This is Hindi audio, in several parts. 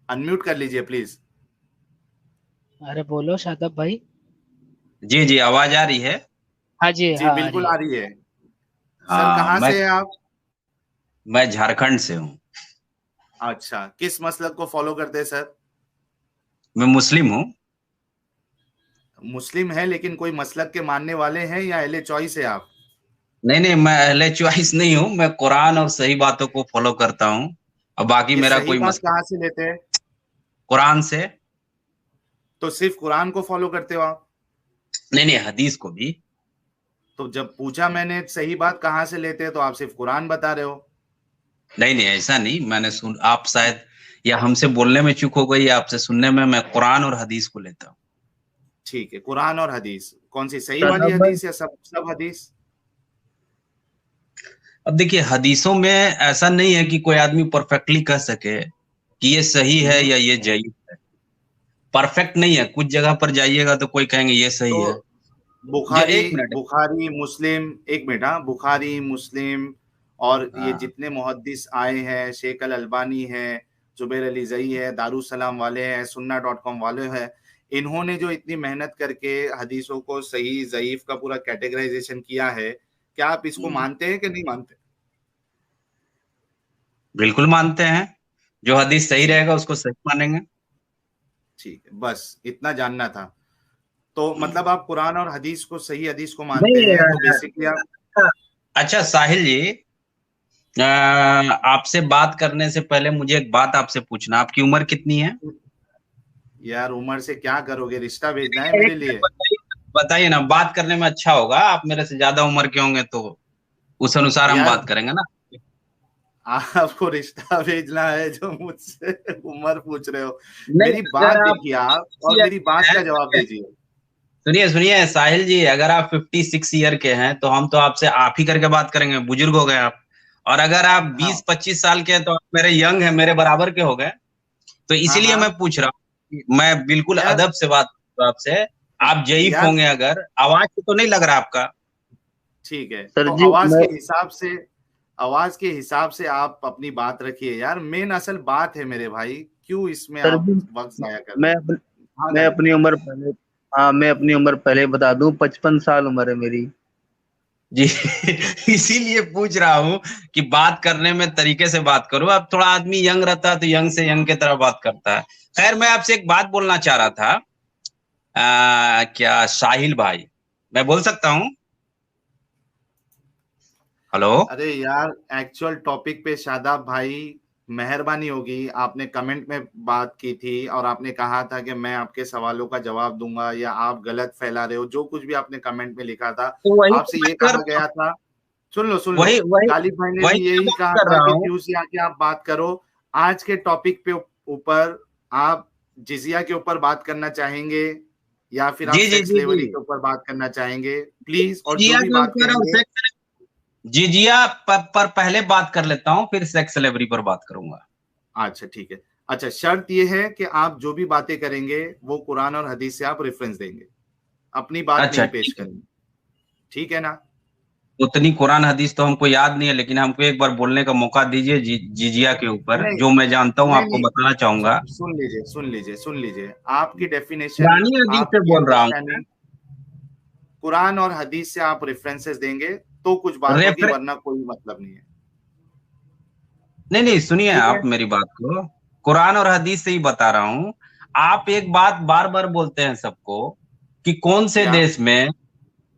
अनम्यूट कर लीजिए प्लीज। अरे बोलो शादाब भाई। जी जी, आवाज आ रही है। हाँ जी, जी हाँ आ बिल्कुल रही आ है। रही है। सर हाँ, कहाँ से हैं आप? मैं झारखंड से हूँ। अच्छा, किस मसलक को फॉलो करते हैं सर? मैं मुस्लिम हूँ। मुस्लिम है लेकिन कोई मसलक के मानने वाले हैं या अहले चॉइस है आप? नहीं नहीं, मैं अहले चॉइस नहीं हूँ। मैं कुरान और सही बातों को फॉलो करता हूँ और बाकी ये मेरा सही कोई बात मसला कहाँ से लेते हैं? कुरान से। तो सिर्फ कुरान को फॉलो करते हो आप? नहीं नहीं, हदीस को भी। तो जब पूछा मैंने सही बात कहाँ से लेते हैं तो आप सिर्फ कुरान बता रहे हो। नहीं नहीं, ऐसा नहीं। मैंने सुन, आप शायद या हमसे बोलने में चूक हो गई या आपसे सुनने में। मैं कुरान और हदीस को लेता हूँ। ठीक है, कुरान और हदीस कौन सी सही वाली शादाब भाई। हदीस या सब सब हदीस? अब देखिए, हदीसों में ऐसा नहीं है कि कोई आदमी परफेक्टली कह सके कि ये सही है हम्म। या ये जयीफ है। परफेक्ट नहीं है। कुछ जगह पर जाइएगा तो कोई कहेंगे ये सही तो है। जो बुखारी, एक मिनट। बुखारी मुस्लिम, एक मिनट, हाँ, बुखारी मुस्लिम और ये हाँ, जितने मुहद्दिस आए हैं, शेख अल अलबानी है, जुबैर अली जई है, दारुसलाम वाले हैं, सुन्ना डॉट कॉम वाले हैं, इन्होंने जो इतनी मेहनत करके हदीसों को सही ज़ईफ का पूरा कैटेगराइजेशन किया है, क्या आप इसको मानते हैं कि नहीं मानते? बिल्कुल मानते हैं। जो हदीस सही ठीक रहेगा उसको सही मानेंगे। ठीक है, बस इतना जानना था। तो मतलब आप कुरान और हदीस को, सही हदीस को मानते नहीं, हैं, तो बेसिकली आप। अच्छा साहिल जी, आपसे बात करने से पहले मुझे एक बात आपसे पूछना। आपकी उम्र कितनी है? यार उम्र से क्या करोगे, रिश्ता भेजना है एक मेरे मिनट लिए? बताइए। बताइए ना, बात करने में अच्छा होगा। आप मेरे से ज्यादा उम्र के होंगे तो उस अनुसार हम यार बात करेंगे ना। आपको रिश्ता भेजना है जो मुझसे उम्र पूछ रहे हो? नहीं, मेरी बात अगर आप देखिए आप, और मेरी बात का जवाब दीजिए। सुनिए सुनिए साहिल जी, अगर आप 56 ईयर के हैं तो हम तो आपसे आप ही करके बात करेंगे। बुजुर्ग हो गए आप। और अगर आप हाँ 20-25 साल के हैं तो आप मेरे यंग हैं, मेरे बराबर के हो गए। तो हाँ इसीलिए मैं हाँ। पूछ रहा हूँ कि मैं बिल्कुल यार, अदब से बात कर रहा हूँ आपसे। आप जयीफ यार होंगे अगर, आवाज से तो नहीं लग रहा आपका। ठीक है, सर तो जी आवाज मैं। के हिसाब से, आवाज के हिसाब से आप अपनी बात रखिए यार। मेन असल बात है मेरे भाई, क्यों इसमें सर आप जी वक्त जाया कर रहे मैं हो? अपन, हाँ मैं गालिब अपनी भाई। उम्र पहले। हाँ, मैं अपनी उम्र पहले बता दूं, 55 साल उम्र है मेरी। जी इसीलिए पूछ रहा हूँ कि बात करने में तरीके से बात करो। अब थोड़ा आदमी यंग रहता है तो यंग से यंग की तरह बात करता है। खैर, मैं आपसे एक बात बोलना चाह रहा था। क्या साहिल भाई, मैं बोल सकता हूँ? हेलो। अरे यार, एक्चुअल टॉपिक पे शादाब भाई, मेहरबानी होगी, आपने कमेंट में बात की थी और आपने कहा था कि मैं आपके सवालों का जवाब दूंगा या आप गलत फैला रहे हो, जो कुछ भी आपने कमेंट में लिखा था। तो वही तो आपसे मैं ये कर कहा गया था, सुन लो सुन लो, वही वही गालिब भाई ने वही भी मैं यही बात कहा कर था रहा कि हूँ। पीयूष से आके आप बात करो। आज के टॉपिक पे ऊपर आप जिजिया के ऊपर बात करना चाहेंगे या फिर आप जी जी सेक्स जी जी। लेवरी के ऊपर बात करना चाहेंगे, प्लीज, और जो जिया भी के बात ऊपर और कहेंगे। जिजिया पर पहले बात कर लेता हूँ, फिर सेक्स सेलेब्री पर बात करूंगा। अच्छा ठीक है। अच्छा, शर्त यह है कि आप जो भी बातें करेंगे वो कुरान और हदीस से आप रेफरेंस देंगे, अपनी बात अच्छा नहीं पेश ठीक है। करेंगे। ठीक है ना? उतनी कुरान हदीस तो हमको याद नहीं है, लेकिन हमको एक बार बोलने का मौका दीजिए जिजिया के ऊपर, नहीं जो मैं जानता हूँ नहीं आपको नहीं, बताना चाहूंगा। सुन लीजिए सुन लीजिए सुन लीजिए, आपकी डेफिनेशन, पुरानी हदीस से आपकी बोल रहा हूँ। अंडरस्टैंडिंग, कुरान और हदीस से आप रेफरेंसेस देंगे तो कुछ बात होगी, रेफर वरना कोई मतलब नहीं है। नहीं नहीं, सुनिए ठीक है। आप मेरी बात को। कुरान और हदीस से ही बता रहा हूँ। आप एक बात बार बार बोलते हैं सबको कि कौन से क्या? देश में।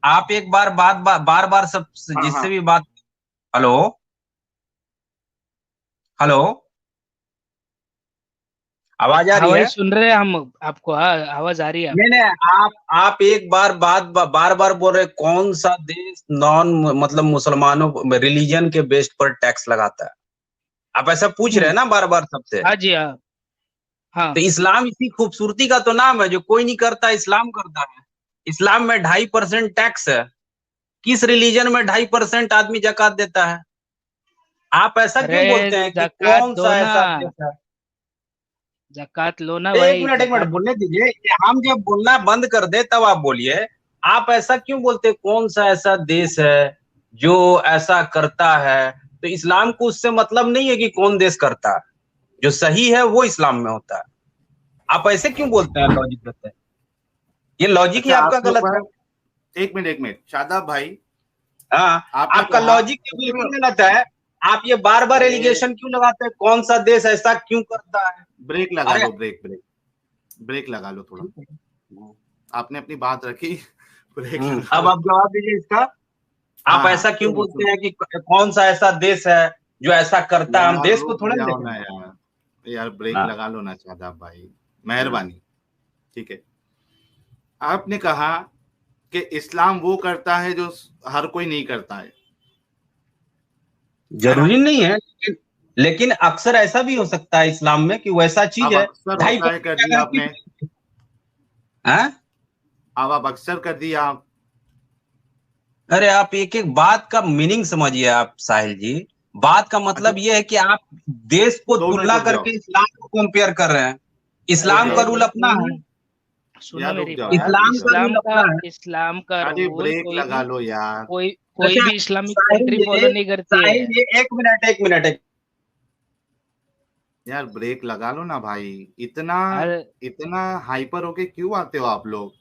आप एक बार बार बार सब हाँ जिससे हाँ भी बात। हेलो। हेलो। आवाज आ हाँ रही भाई है? सुन रहे हैं हम आपको। हाँ, आवाज आ रही है नहीं नहीं, आपकी। आप एक बार बार बार बोल रहे, कौन सा देश नॉन मतलब मुसलमानों रिलीजन के बेस्ड पर टैक्स लगाता है? आप ऐसा पूछ रहे हैं हम्म। ना बार बार सबसे। हाँ जी, हाँ। हाँ। तो इस्लाम इसी खूबसूरती का तो नाम है, जो कोई नहीं करता इस्लाम करता है। इस्लाम में 2.5% टैक्स है। किस रिलीजन में 2.5% आदमी जकात देता है? आप ऐसा अरे क्यों बोलते हैं कि जक़ात कौन दो सा ना। ऐसा देश है? जक़ात लो ना एक भाई, मिनट एक मिनट जक़ात। बोलने दीजिए। ये हम जब बोलना बंद कर दे तब आप बोलिए। आप ऐसा क्यों बोलते हैं, कौन सा ऐसा देश है जो ऐसा करता है? तो इस्लाम को उससे मतलब नहीं है कि कौन देश करता है, जो सही है वो इस्लाम में होता है। आप ऐसे क्यों बोलते हैं लॉजिक करते हैं? ये लॉजिक ही अच्छा, आपका आपके गलत है। ऊपर एक मिनट शादाब भाई, हाँ, आपने आपका कहा लॉजिक बिल्कुल गलत है। आप ये बार बार एलिगेशन क्यों लगाते हैं, कौन सा देश ऐसा क्यों करता है? ब्रेक लगा अरे लो, ब्रेक लगा लो थोड़ा। आपने अपनी बात रखी, ब्रेक लगा अब लो। आप जवाब दीजिए इसका। आप हाँ ऐसा हाँ, क्यों सुनो बोलते सुनो, हैं कि कौन सा ऐसा देश है जो ऐसा करता है? हम यार देश को रुक थोड़े ना जाओ ना देखेंगे। यार ब्रेक हाँ, लगा लो ना शादाब भाई, मेहरबानी। ठीक है, आपने कहा कि इस्लाम वो करता है जो हर कोई नहीं करता है ना? जरूरी नहीं है, लेकिन अक्सर ऐसा भी हो सकता है इस्लाम में कि वैसा चीज अब है अक्सर ढाई होता है कर दिया आपने, हाँ? अब आप अक्सर कर दिया आप। अरे आप एक एक बात का मीनिंग समझिए आप साहिल जी। बात का अच्छा, मतलब यह है कि आप देश को 2 मिनट तुलना रुक जाओ, करके इस्लाम को कंपेयर कर रहे हैं। रुक इस्लाम का जाओ, रूल अपना है। यार सुनो रुक मेरी जाओ यार, बात। रुक इस्लाम का जाओ। रूल अपना है। इस्लाम का अरे रूल ब्रेक लगा लो यार। कोई कोई अच्छा भी इस्लामिक साहिल कंट्री फॉलो जी, नहीं करती साहिल है। जी, एक मिनट। यार ब्रेक लगा लो ना भाई, इतना हर इतना हाइपर होके क्यों आते हो आप लोग?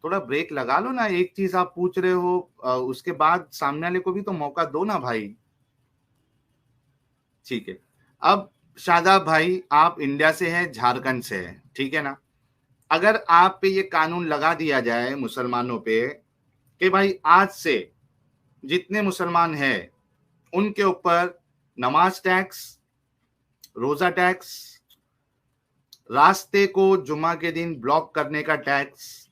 थोड़ा ब्रेक लगा लो ना, एक चीज आप पूछ रहे हो, उसके बाद सामने वाले को भी तो मौका दो ना भाई। ठीक है, अब शादाब भाई, आप इंडिया से हैं, झारखंड से हैं, ठीक है ना? अगर आप पे ये कानून लगा दिया जाए मुसलमानों पे कि भाई आज से जितने मुसलमान हैं उनके ऊपर नमाज टैक्स, रोजा टैक्स, रास्ते को जुम्मा के दिन ब्लॉक करने का टैक्स,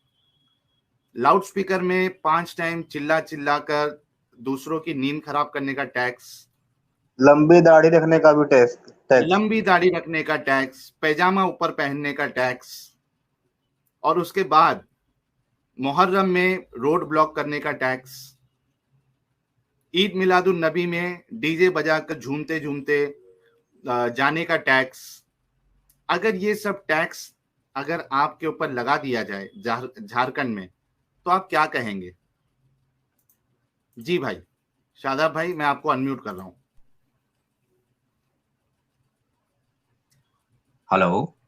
लाउड स्पीकर में 5 टाइम चिल्ला चिल्ला कर दूसरों की नींद खराब करने का टैक्स, लंबी दाढ़ी रखने का भी टैक्स। लंबी दाढ़ी रखने का टैक्स, पैजामा ऊपर पहनने का टैक्स, और उसके बाद मुहर्रम में रोड ब्लॉक करने का टैक्स, ईद मिलादुन नबी में डीजे बजाकर झूमते झूमते जाने का टैक्स। अगर ये सब टैक्स अगर आपके ऊपर लगा दिया जाए झारखंड में, तो आप क्या कहेंगे? जी भाई, शादाब भाई, मैं आपको अनम्यूट कर रहा हूं। हेलो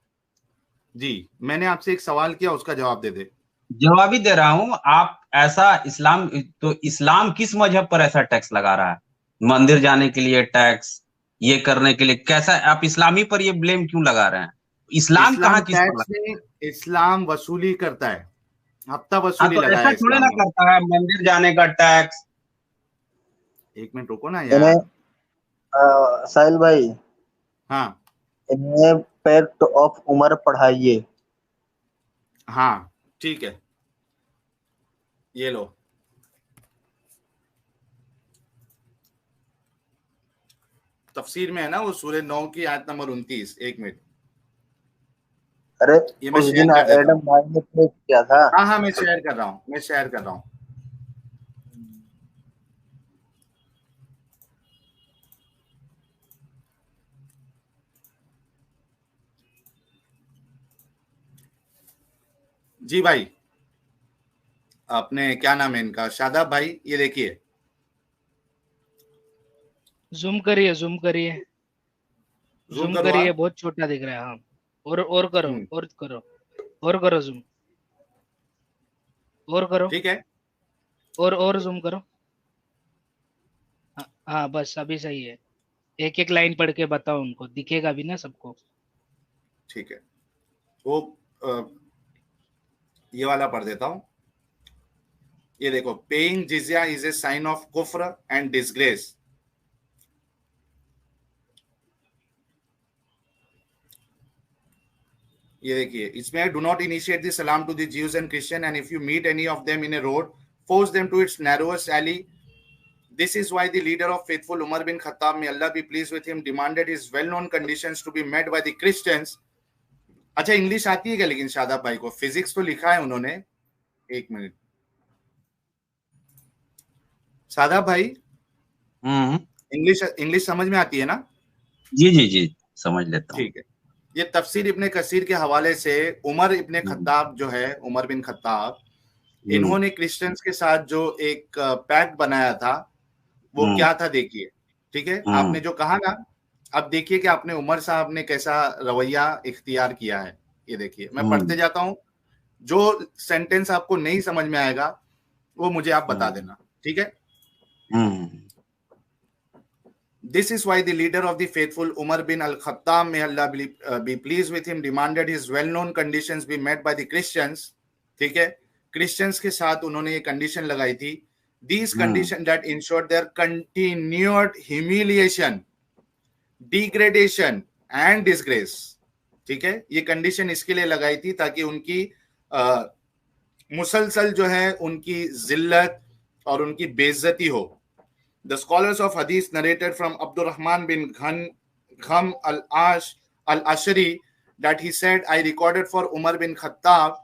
जी, मैंने आपसे एक सवाल किया, उसका जवाब दे दे। जवाब ही दे रहा हूं। आप ऐसा इस्लाम, तो इस्लाम किस मजहब पर ऐसा टैक्स लगा रहा है? मंदिर जाने के लिए टैक्स, ये करने के लिए कैसा? आप इस्लामी पर ये ब्लेम क्यों लगा रहे हैं? इस्लाम इस्लाम कहाँ किस पर टैक्स लगा? में इस्लाम वसूली करता है, हफ्ता हाँ, वसूली तो लगाया ऐसा है थोड़े इस्लाम ना ने। करता है मंदिर जाने का टैक्स। एक मिनट रुको ना इन्हें यार। साहिल भाई, हाँ इन्हें पैक्ट ऑफ उमर पढ़ाइए। हाँ, ठीक है, ये लो। तफसीर में है ना वो, सूरह 9 की आयत नंबर 29। एक मिनट, अरे ये मैं उस शेयर दिन कर देता एडम हूँ। भाई ने प्रेस किया था। हाँ हाँ, मैं शेयर कर रहा हूँ, मैं शेयर कर रहा हूँ। जी भाई, आपने क्या नाम है इनका, शादाब भाई, ये देखिए। जूम करिए, जूम करिए, जूम जूम करवा। करिए, बहुत छोटा दिख रहा है। हाँ, और करो, और करो, और करो जूम, और करो, ठीक है, और जूम करो। हाँ हाँ, बस अभी सही है। एक एक लाइन पढ़ के बताओ, उनको दिखेगा भी ना सबको। ठीक है, वो ये वाला पढ़ देता हूँ। ये देखो, पेइंग जिजिया इज ए साइन ऑफ कुफ्र एंड डिसग्रेस। ये देखिए, इसमें डू नॉट इनिशिएट द सलाम to the Jews and Christian and if you meet any of them in a road, force them to its narrowest alley. This is why the leader of faithful Umar bin Khattab, may Allah be pleased with him, demanded his well-known conditions to be met by the Christians. अच्छा, इंग्लिश आती है क्या लेकिन शादाब भाई को? फिजिक्स तो लिखा है उन्होंने। एक मिनट, शादाब भाई, इंग्लिश समझ में आती है ना? जी समझ लेता हूँ। ठीक है, ये तफसीर इब्ने कसीर के हवाले से उमर इब्ने खत्ताब जो है, उमर बिन खत्ताब, इन्होंने क्रिश्चियंस के साथ जो एक पैक्ट बनाया था, वो क्या था देखिए। ठीक है, आपने जो कहा ना, अब देखिए कि आपने उमर साहब ने कैसा रवैया इख्तियार किया है। ये देखिए, मैं पढ़ते जाता हूं, जो सेंटेंस आपको नहीं समझ में आएगा वो मुझे आप बता देना, ठीक है। This is why the leader of the faithful, Umar bin al-Khattab, may Allah be pleased with him, demanded his well-known conditions be met by the Christians. ठीक है, क्रिश्चियंस के साथ उन्होंने ये कंडीशन लगाई थी। These conditions that ensured their continued humiliation, degradation and disgrace. ठीक है, ये कंडीशन इसके लिए लगाई थी ताकि उनकी मुसलसल जो है उनकी जिल्लत और उनकी बेइज्जती हो। The scholars of Hadith narrated from Abdurrahman bin Gham al-Ashari that he said, I recorded for Umar bin Khattab,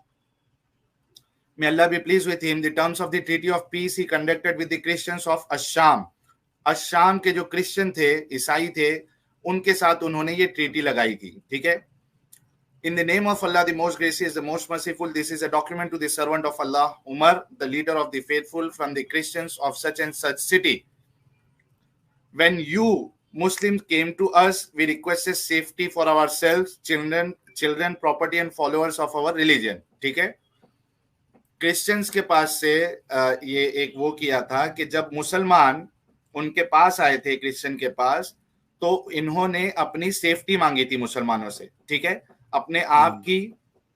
may Allah be pleased with him, the terms of the treaty of peace he conducted with the Christians of Asham. अशाम के जो क्रिश्चियन थे, ईसाई थे, उनके साथ उन्होंने ये ट्रीटी लगाई थी। ठीक है, In the name of Allah, the most gracious, the most merciful, this is a document to the servant of Allah, Umar, the leader of the faithful, from the Christians of such and such city. When you Muslims came to us, we requested safety for ourselves, children, property and followers of our religion. ठीक है, क्रिश्चियंस के पास से ये एक वो किया था कि जब मुसलमान उनके पास आए थे क्रिश्चियन के पास, तो इन्होंने अपनी सेफ्टी मांगी थी मुसलमानों से। ठीक है, अपने आप की,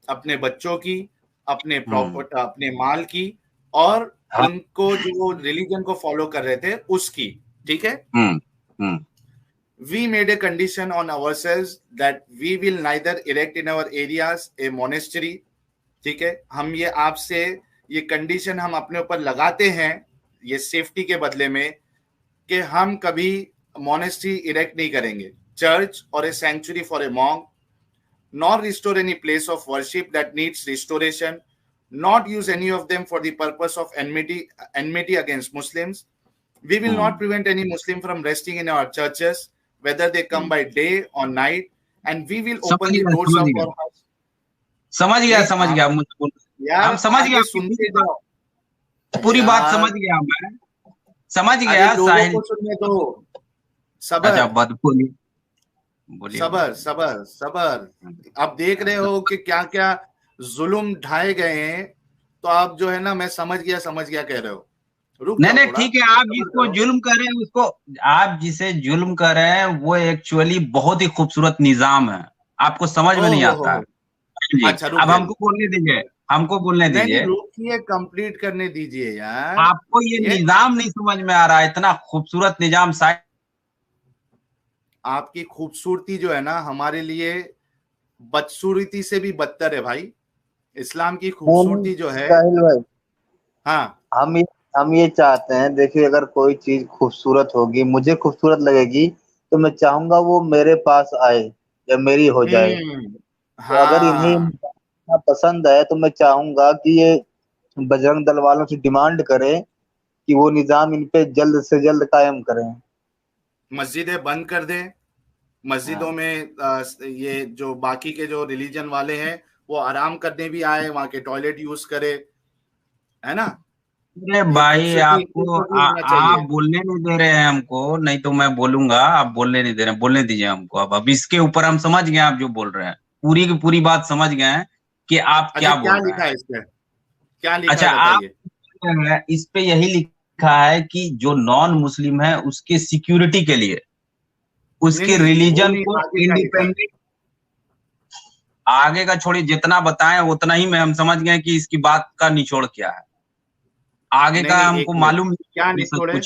अपने बच्चों की, अपने प्रॉपर्टी, अपने माल की, और उनको जो रिलीजन को फॉलो कर रहे थे उसकी। ठीक है, we made a condition on ourselves that we will neither erect in our areas a monastery. ठीक है, हम ये आपसे ये कंडीशन हम अपने ऊपर लगाते हैं ये सेफ्टी के बदले में कि हम कभी मोनेस्ट्री इरेक्ट नहीं करेंगे, चर्च और a sanctuary for a monk, nor restore any place of worship that needs restoration, not use any of them for the purpose of enmity against Muslims. We will not prevent any Muslim from resting in our churches, whether they come by day or night, and we will open the doors of our house. समझ गया हम समझ गया, सुनते जाओ, पूरी बात समझ गया, मैं समझ गया। लोगों को सुनने दो, सबर, सबर। आप देख रहे हो कि क्या क्या जुल्म ढाए गए हैं, तो आप जो है ना, मैं समझ गया कह रहे हो। नहीं ठीक है, आप जिसको जुल्म कर रहे हैं उसको, आप जिसे जुल्म कर रहे हैं वो एक्चुअली बहुत ही खूबसूरत निजाम है, आपको समझ में नहीं आता है। अच्छा, अब हमको बोलने दीजिए, रुकिए, कंप्लीट करने दीजिए यार। आपको ये निजाम नहीं समझ में आ रहा है, इतना खूबसूरत निजाम। आपकी खूबसूरती जो है ना, हमारे लिए बदसूरती से भी बदतर है भाई। इस्लाम की खूबसूरती जो है, हाँ, हम ये चाहते हैं, देखिए अगर कोई चीज खूबसूरत होगी, मुझे खूबसूरत लगेगी, तो मैं चाहूंगा वो मेरे पास आए या मेरी हो जाए। हाँ। तो अगर इन्हें पसंद है तो मैं चाहूंगा कि ये बजरंग दल वालों से डिमांड करें कि वो निजाम इन पे जल्द से जल्द कायम करें, मस्जिदें बंद कर दें, मस्जिदों में ये जो बाकी के जो रिलीजन वाले हैं वो आराम करने भी आए, वहां के टॉयलेट यूज करे, है ना। अरे भाई, आपको आप बोलने नहीं दे रहे हैं हमको, नहीं तो मैं बोलूंगा, आप बोलने नहीं दे रहे हैं, बोलने दीजिए हमको। अब इसके ऊपर हम समझ गए आप जो बोल रहे हैं, पूरी की पूरी बात समझ गए हैं कि आप क्या बोल रहे हैं। लिखा है इस पे, क्या लिखा अच्छा, है? आप इस पे यही लिखा है कि जो नॉन मुस्लिम है उसके सिक्योरिटी के लिए उसके रिलीजन को इंडिपेंडेंट, आगे का छोड़िए, जितना बताएं उतना ही में हम समझ गए कि इसकी बात का निचोड़ क्या है। आगे का हमको मालूम क्या निचोड़ है,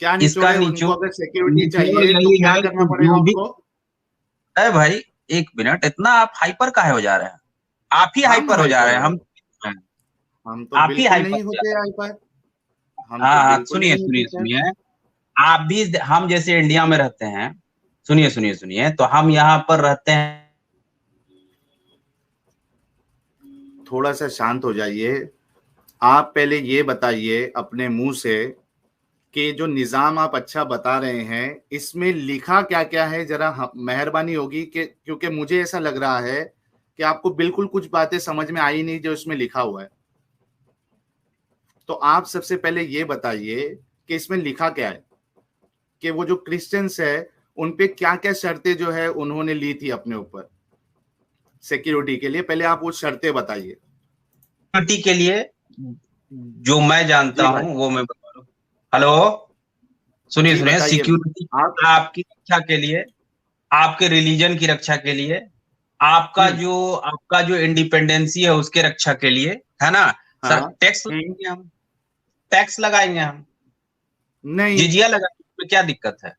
क्या इसका निचोड़, अगर सिक्योरिटी चाहिए तो क्या करना पड़ेगा उनको? अरे भाई एक मिनट, इतना आप हाइपर काहे हो जा रहे हैं? आप ही हाइपर हो जा रहे हैं, हम तो आप ही हाइपर नहीं होते हाइपर। हाँ, सुनिए, आप भी हम जैसे इंडिया में रहते हैं, सुनिए, तो हम यहाँ पर रहते हैं। थोड़ा सा शांत हो जाइए। आप पहले ये बताइए अपने मुंह से कि जो निजाम आप अच्छा बता रहे हैं, इसमें लिखा क्या क्या है, जरा मेहरबानी होगी कि, क्योंकि मुझे ऐसा लग रहा है कि आपको बिल्कुल कुछ बातें समझ में आई नहीं जो इसमें लिखा हुआ है। तो आप सबसे पहले ये बताइए कि इसमें लिखा क्या है, कि वो जो क्रिश्चियंस है उन पे क्या क्या शर्तें जो है उन्होंने ली थी अपने ऊपर सिक्योरिटी के लिए। पहले आप वो शर्तें बताइए। सिक्योरिटी के लिए जो मैं जानता जी भाई। हूं वो मैं बता रहा हूँ। हेलो, सुनिए जी सुनिए, बताइए सिक्योरिटी आप। आपकी रक्षा के लिए, आपके रिलीजन की रक्षा के लिए, आपका जो इंडिपेंडेंसी है उसके रक्षा के लिए, है ना हाँ। सर। टैक्स लगाएंगे हम, टैक्स लगाएंगे हम, नहीं जिजिया लगाएंगे, इसमें क्या दिक्कत है?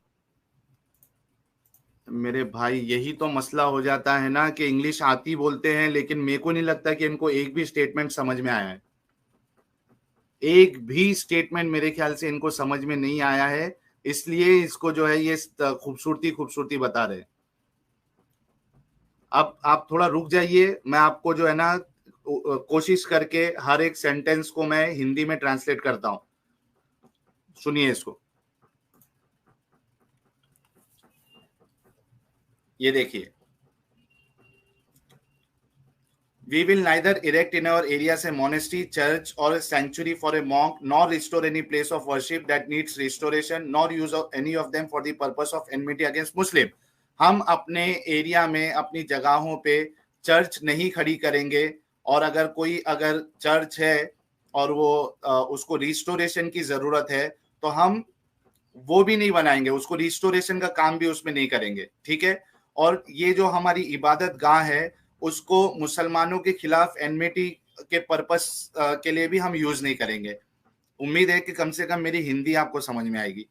मेरे भाई, यही तो मसला हो जाता है ना कि इंग्लिश आती बोलते हैं, लेकिन मेरे को नहीं लगता कि इनको एक भी स्टेटमेंट समझ में आया है। एक भी स्टेटमेंट मेरे ख्याल से इनको समझ में नहीं आया है, इसलिए इसको जो है ये खूबसूरती खूबसूरती बता रहे हैं। अब आप थोड़ा रुक जाइए, मैं आपको जो है ना कोशिश करके हर एक सेंटेंस को मैं हिंदी में ट्रांसलेट करता हूं। सुनिए इसको, ये देखिए। We will neither erect in our areas a monastery, church, or a sanctuary for a monk, nor restore any place of worship that needs restoration, nor use of any of them for the purpose of enmity against Muslim. हम अपने एरिया में अपनी जगहों पे चर्च नहीं खड़ी करेंगे, और अगर चर्च है और वो उसको रिस्टोरेशन की जरूरत है तो हम वो भी नहीं बनाएंगे, उसको रिस्टोरेशन का काम भी उसमें नहीं करेंगे, ठीक है। और ये जो हमारी इबादत गाह है उसको मुसलमानों के खिलाफ एनमिटी के पर्पस के लिए भी हम यूज नहीं करेंगे। उम्मीद है कि कम से कम मेरी हिंदी आपको समझ में आएगी।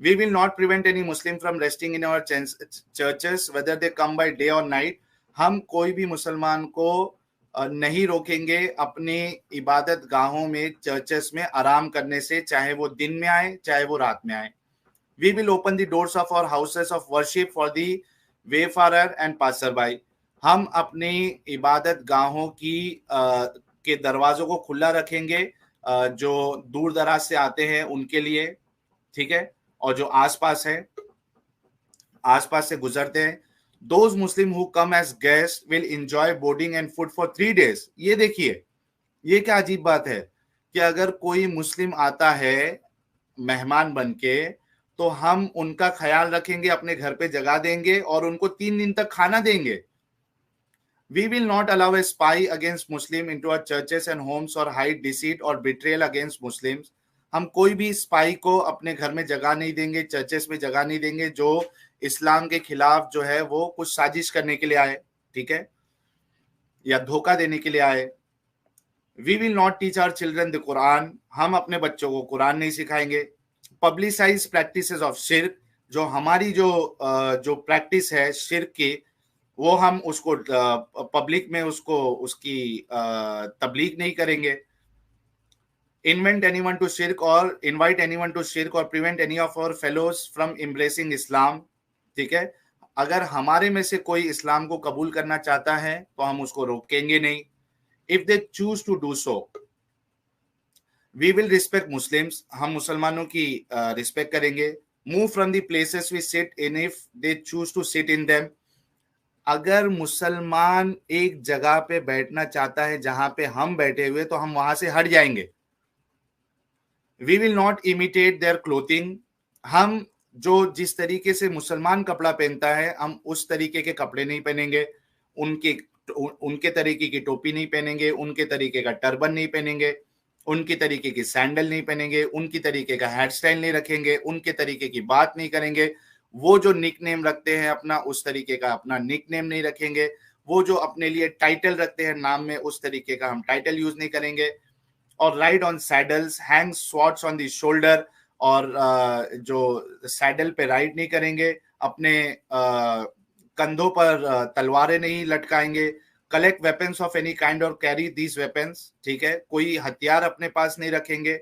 We will not prevent any Muslim from resting in our churches, whether they come by day or night. हम कोई भी मुसलमान को नहीं रोकेंगे अपने इबादत गाहों में, चर्चेस में आराम करने से, चाहे वो दिन में आए चाहे वो रात में आए। We will open the doors of our houses of worship for the wayfarer and passerby. हम अपनी इबादत गाहों के दरवाजों को खुला रखेंगे जो दूर दराज से आते हैं उनके लिए, ठीक है, और जो आसपास से गुजरते हैं। Those Muslim who come as guests will enjoy boarding and food for 3 days. ये देखिए, ये क्या अजीब बात है कि अगर कोई मुस्लिम आता है मेहमान बनके तो हम उनका ख्याल रखेंगे, अपने घर पे जगह देंगे और उनको 3 दिन तक खाना देंगे। We will not allow a spy against Muslim into our churches and homes or hide deceit or betrayal against Muslims. हम कोई भी स्पाई को अपने घर में जगह नहीं देंगे, चर्चेस में जगह नहीं देंगे जो इस्लाम के खिलाफ जो है वो कुछ साजिश करने के लिए आए, ठीक है, या धोखा देने के लिए आए। We will not teach our children the Quran. हम अपने बच्चों को कुरान नहीं सिखाएंगे। Publicize practices of shirk. जो हमारी जो प्रैक्टिस है शिर्क की, वो हम उसको पब्लिक में उसकी तबलीग नहीं करेंगे। Invite anyone to shirk or prevent any of our fellows from embracing Islam. ठीक है, अगर हमारे में से कोई इस्लाम को कबूल करना चाहता है तो हम उसको रोकेंगे नहीं। If they choose to do so, we will respect Muslims. हम मुसलमानों की रिस्पेक्ट करेंगे। Move from the places we sit in if they choose to sit in them. अगर मुसलमान एक जगह पे बैठना चाहता है जहां पे हम बैठे हुए तो हम वहां से हट जाएंगे। We will not imitate their clothing. हम जिस तरीके से मुसलमान कपड़ा पहनता है हम उस तरीके के कपड़े नहीं पहनेंगे, उनके तरीके की टोपी नहीं पहनेंगे, उनके तरीके का टर्बन नहीं पहनेंगे, उनकी तरीके की सैंडल नहीं पहनेंगे, उनकी तरीके का हेयर स्टाइल नहीं रखेंगे, उनके तरीके की बात नहीं करेंगे। वो जो निक नेम रखते हैं अपना, उस तरीके का अपना निक नेम नहीं रखेंगे। वो जो अपने लिए टाइटल रखते हैं नाम में, उस तरीके का हम टाइटल यूज नहीं करेंगे। और ride on saddles, hang swords on the shoulder, और जो सैडल पे राइड नहीं करेंगे, अपने कंधों पर तलवारें नहीं लटकाएंगे। Collect weapons of any kind और कैरी दीज वेपन्स, ठीक है, कोई हथियार अपने पास नहीं रखेंगे।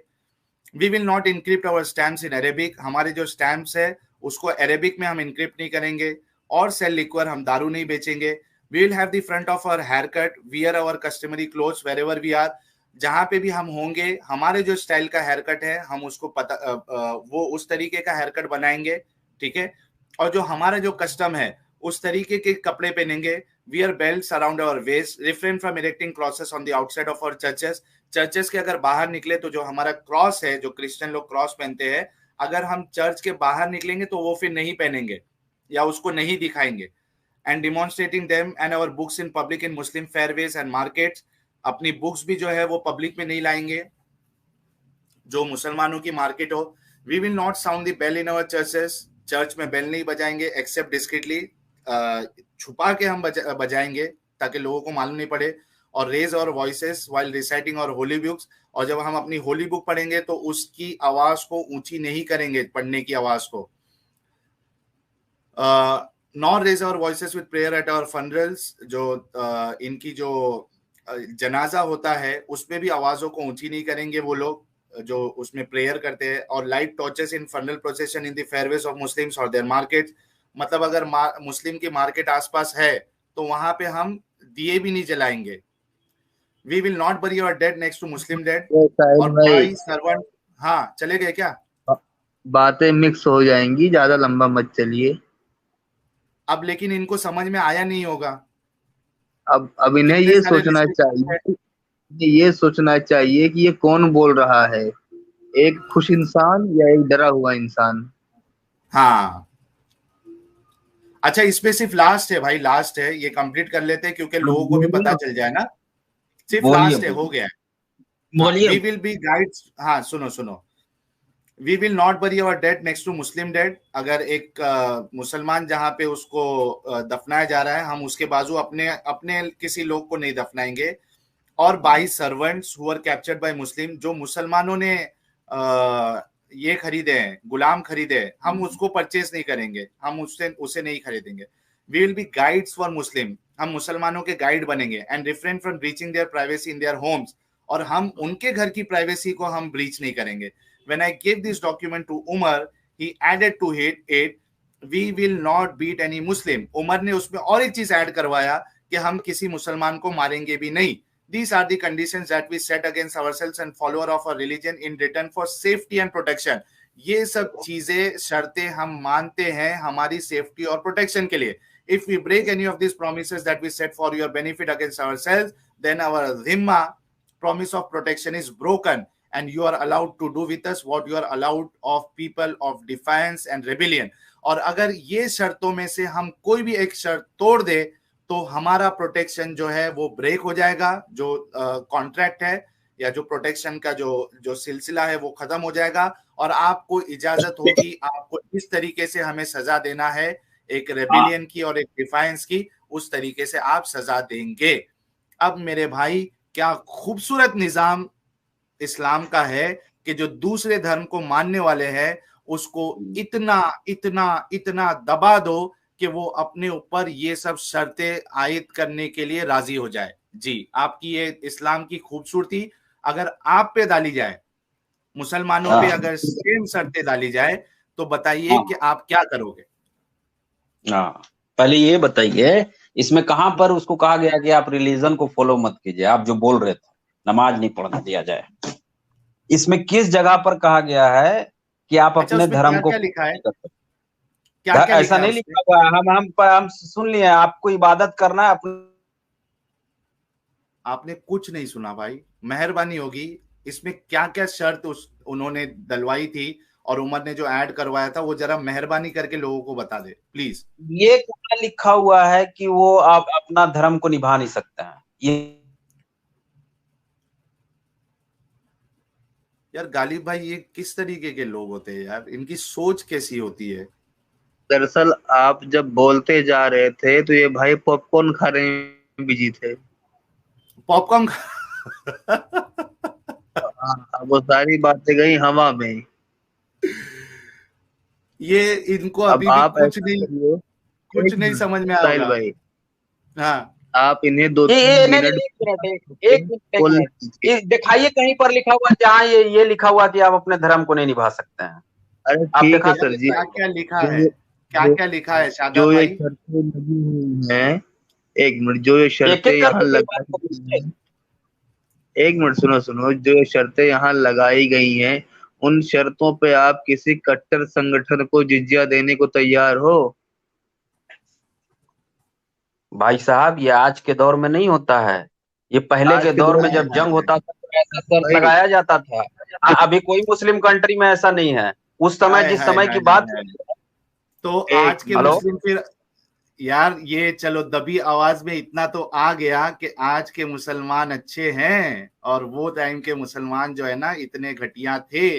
We will not encrypt our stamps in Arabic, हमारे जो स्टैम्प्स है उसको अरेबिक में हम इनक्रिप्ट नहीं करेंगे। और सेल लिक्वर, हम दारू नहीं बेचेंगे। We will have the front of our hair cut, wear our customary clothes wherever we are, जहां पे भी हम होंगे हमारे जो स्टाइल का हेयर कट है हम उसको वो उस तरीके का हेयर कट बनाएंगे, ठीक है। और जो हमारा जो कस्टम है उस तरीके के कपड़े पहनेंगे। Wear belts around our waist, refrain from erecting crosses on the outside of our churches, churches के अगर बाहर निकले तो जो हमारा क्रॉस है, जो क्रिश्चियन लोग क्रॉस पहनते हैं, अगर हम चर्च के बाहर निकलेंगे तो वो फिर नहीं पहनेंगे या उसको नहीं दिखाएंगे। And demonstrating them and our books in public in Muslim fairways and markets, अपनी बुक्स भी जो है वो पब्लिक में नहीं लाएंगे जो मुसलमानों की मार्केट हो। We will not sound the bell in our churches, church में बेल नहीं बजाएंगे एक्सेप्ट डिस्क्रीटली, छुपा के हम बजाएंगे ताकि लोगों को मालूम नहीं पड़े। और raise our voices while reciting और होली बुक्स, और जब हम अपनी होली बुक पढ़ेंगे तो उसकी आवाज को ऊंची नहीं करेंगे, पढ़ने की आवाज को। Not raise our voices with prayer at our funerals, जो इनकी जो जनाजा होता है उसमें भी आवाजों को ऊंची नहीं करेंगे वो लोग जो उसमें प्रेयर करते हैं। और light torches in funeral procession in the fairways of Muslims और देयर मार्केट, मतलब अगर मुस्लिम की मार्केट आसपास है तो वहां पे हम दिए भी नहीं जलाएंगे। We will not bury our dead next to Muslim dead. और भाई सर्वेंट, हाँ चले गए क्या? बातें मिक्स हो जाएंगी, ज्यादा लंबा मत चलिए। अब लेकिन इनको समझ में आया नहीं होगा। अब इन्हें ये सोचना चाहिए, ये सोचना चाहिए कि ये कौन बोल रहा है, एक खुश इंसान या एक डरा हुआ इंसान। हाँ अच्छा, इसमें सिर्फ लास्ट है भाई, लास्ट है, ये कंप्लीट कर लेते हैं क्योंकि लोगों को भी पता चल जाए ना। सिर्फ लास्ट है, हो गया है। वी विल बी गाइड्स, हाँ सुनो सुनो, we will not bury our dead next to Muslim dead. अगर एक मुसलमान जहां पे उसको दफनाया जा रहा है, हम उसके बाजू अपने अपने किसी लोग को नहीं दफनाएंगे। और by servants who are captured by Muslim, जो मुसलमानों ने ये खरीदे हैं, गुलाम खरीदे, हम उसको परचेज नहीं करेंगे, हम उसे नहीं खरीदेंगे। We will be guides for Muslim, हम मुसलमानों के गाइड बनेंगे। And refrain from breaching their privacy in their homes, और हम उनके घर की प्राइवेसी को हम ब्रीच नहीं करेंगे। When I gave this document to Umar, he added to it, we will not beat any Muslim. Umar ने उसमें और एक चीज ऐड करवाया कि हम किसी मुसलमान को मारेंगे भी नहीं। These are the conditions that we set against ourselves and follower of our religion in return for safety and protection. ये सब चीजें, शर्तें हम मानते हैं हमारी सेफ्टी और प्रोटेक्शन के लिए। If we break any of these promises that we set for your benefit against ourselves, then our dhimma, promise of protection, is broken. And you are allowed to do with us what you are allowed of people of defiance and rebellion. और अगर ये शर्तों में से हम कोई भी एक शर्त तोड़ दे तो हमारा प्रोटेक्शन जो है वो ब्रेक हो जाएगा, जो कॉन्ट्रैक्ट है या जो प्रोटेक्शन का जो सिलसिला है वो खत्म हो जाएगा, और आपको इजाजत होगी आपको इस तरीके से हमें सजा देना है, एक रेबिलियन की और एक डिफाइंस की, उस तरीके से आप सजा देंगे। अब मेरे भाई, क्या खूबसूरत निजाम इस्लाम का है कि जो दूसरे धर्म को मानने वाले हैं उसको इतना इतना इतना दबा दो कि वो अपने ऊपर ये सब शर्तें आयद करने के लिए राजी हो जाए। जी, आपकी ये इस्लाम की खूबसूरती अगर आप पे डाली जाए, मुसलमानों पे अगर सेम शर्तें डाली जाए, तो बताइए कि आप क्या करोगे? पहले ये बताइए, इसमें कहां पर उसको कहा गया कि आप रिलीजन को फॉलो मत कीजिए? आप जो बोल रहे थे नमाज नहीं पढ़ने दिया जाए, इसमें किस जगह पर कहा गया है कि आप अपने धर्म को? क्या लिखा है? क्या ऐसा नहीं लिखा हुआ है। हम सुन लिए, आपको इबादत करना है अपने। आपने कुछ नहीं सुना भाई, मेहरबानी होगी। इसमें क्या क्या शर्त उन्होंने डलवाई थी और उमर ने जो ऐड करवाया था वो जरा मेहरबानी करके लोगों को बता दे प्लीज। ये क्या लिखा हुआ है कि वो आप अपना धर्म को निभा नहीं सकते हैं? ये यार गालिब भाई, ये किस तरीके के लोग होते हैं यार, इनकी सोच कैसी होती है? दरअसल आप जब बोलते जा रहे थे तो ये भाई पॉपकॉर्न खाने में बिजी थे। पॉपकॉर्न वो सारी बातें गई हवा में। ये इनको अभी भी कुछ नहीं समझ में आ रहा भाई। हाँ, आप इन्हें दो एक दिखाइए कहीं पर लिखा हुआ जहाँ ये लिखा हुआ कि आप अपने धर्म को नहीं निभा सकते हैं। अरे ठीक है सर जी, क्या क्या लिखा है, क्या क्या लिखा है शादाब जो भाई? ये शर्तें लगी हुई हैं, एक मिनट, जो ये शर्तें यहाँ लगाई, एक मिनट सुनो, जो ये शर्तें यहाँ लगाई गई हैं, उन शर्तों पे आप किसी कट्टर संगठन को जिजिया देने को तैयार हो? भाई साहब, ये आज के दौर में नहीं होता है, ये पहले के दौर में जब जंग होता था तो ऐसा शर्त लगाया जाता था। अभी कोई मुस्लिम कंट्री में ऐसा नहीं है उस समय जिस समय की बात। तो आज के मुस्लिम फिर यार ये चलो दबी आवाज में इतना तो आ गया कि आज के मुसलमान अच्छे हैं और वो टाइम के मुसलमान जो है ना इतने घटिया थे।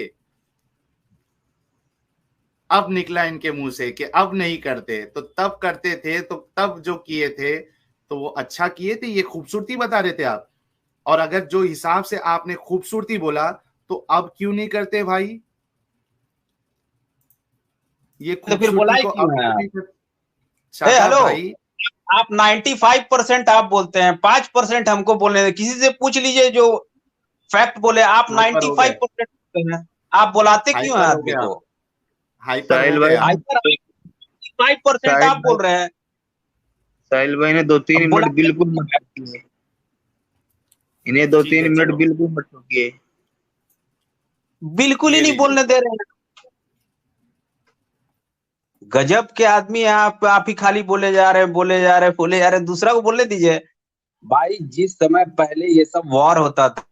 अब निकला इनके मुंह से कि अब नहीं करते, तो तब करते थे, तो तब जो किए थे तो वो अच्छा किए थे, ये खूबसूरती बता रहे थे आप। और अगर जो हिसाब से आपने खूबसूरती बोला तो अब क्यों नहीं करते भाई? ये तो फिर बुलाई क्यों है? शादाब हेलो भाई, आप 95% आप बोलते हैं, 5% हमको बोलने दें। किसी से पूछ लीजिए जो फैक्ट बोले। आप 95% बोलते हैं, आप बुलाते क्यों हैं आदमी को? हाइपर हो गया। 5% आप बोल रहे हैं। साहिल भाई ने 2-3 मिनट बिल्कुल मत टोकिए, इन्हें 2-3 मिनट बिल्कुल मत टोकिए। बिल्कुल ही नहीं बोलने दे रहे हैं। गजब के आदमी है आप ही खाली बोले जा रहे हैं, बोले जा रहे हैं, बोले जा रहे हैं। दूसरा को बोलने दीजिए भाई। जिस समय पहले ये सब वॉर होता था,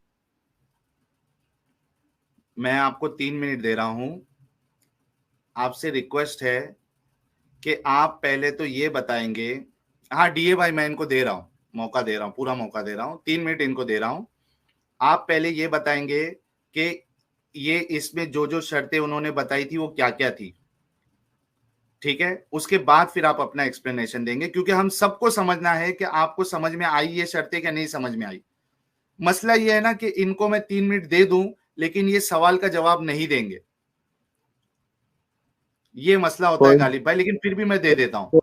मैं आपको 3 मिनट दे रहा हूं, आपसे रिक्वेस्ट है कि आप पहले तो ये बताएंगे। हाँ डीए भाई, मैं इनको दे रहा हूं, मौका दे रहा हूं, पूरा मौका दे रहा हूं, 3 मिनट इनको दे रहा हूं। आप पहले ये बताएंगे कि ये इसमें जो जो शर्तें उन्होंने बताई थी वो क्या क्या थी, ठीक है? उसके बाद फिर आप अपना एक्सप्लेनेशन देंगे, क्योंकि हम सबको समझना है कि आपको समझ में आई ये शर्तें क्या नहीं समझ में आई। मसला ये है ना कि इनको मैं 3 मिनट दे दूं लेकिन ये सवाल का जवाब नहीं देंगे, ये मसला होता है गालिब भाई, लेकिन फिर भी मैं दे देता हूं।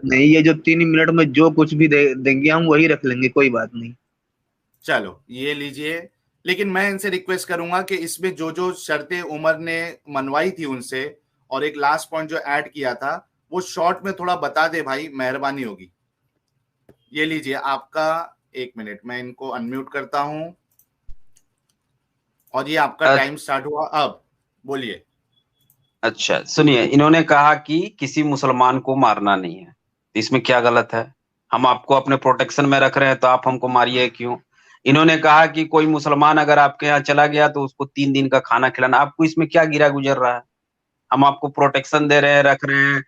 नहीं, ये जो 3 मिनट में जो कुछ भी देंगे हम वही रख लेंगे, कोई बात नहीं। चलो ये लीजिए, लेकिन मैं इनसे रिक्वेस्ट करूंगा कि इसमें जो जो शर्तें उमर ने मनवाई थी उनसे और एक लास्ट पॉइंट जो ऐड किया था वो शॉर्ट में थोड़ा बता दे भाई, मेहरबानी होगी। ये लीजिए आपका 1 मिनट, मैं इनको अनम्यूट करता हूं और ये आपका टाइम स्टार्ट हुआ, अब बोलिए। अच्छा सुनिए, इन्होंने कहा कि किसी मुसलमान को मारना नहीं है, इसमें क्या गलत है? हम आपको अपने प्रोटेक्शन में रख रहे हैं तो आप हमको मारिए क्यों? इन्होंने कहा कि कोई मुसलमान अगर आपके यहाँ चला गया तो उसको 3 दिन का खाना खिलाना, आपको इसमें क्या गिरा गुजर रहा है? हम आपको प्रोटेक्शन दे रहे हैं, रख रहे हैं।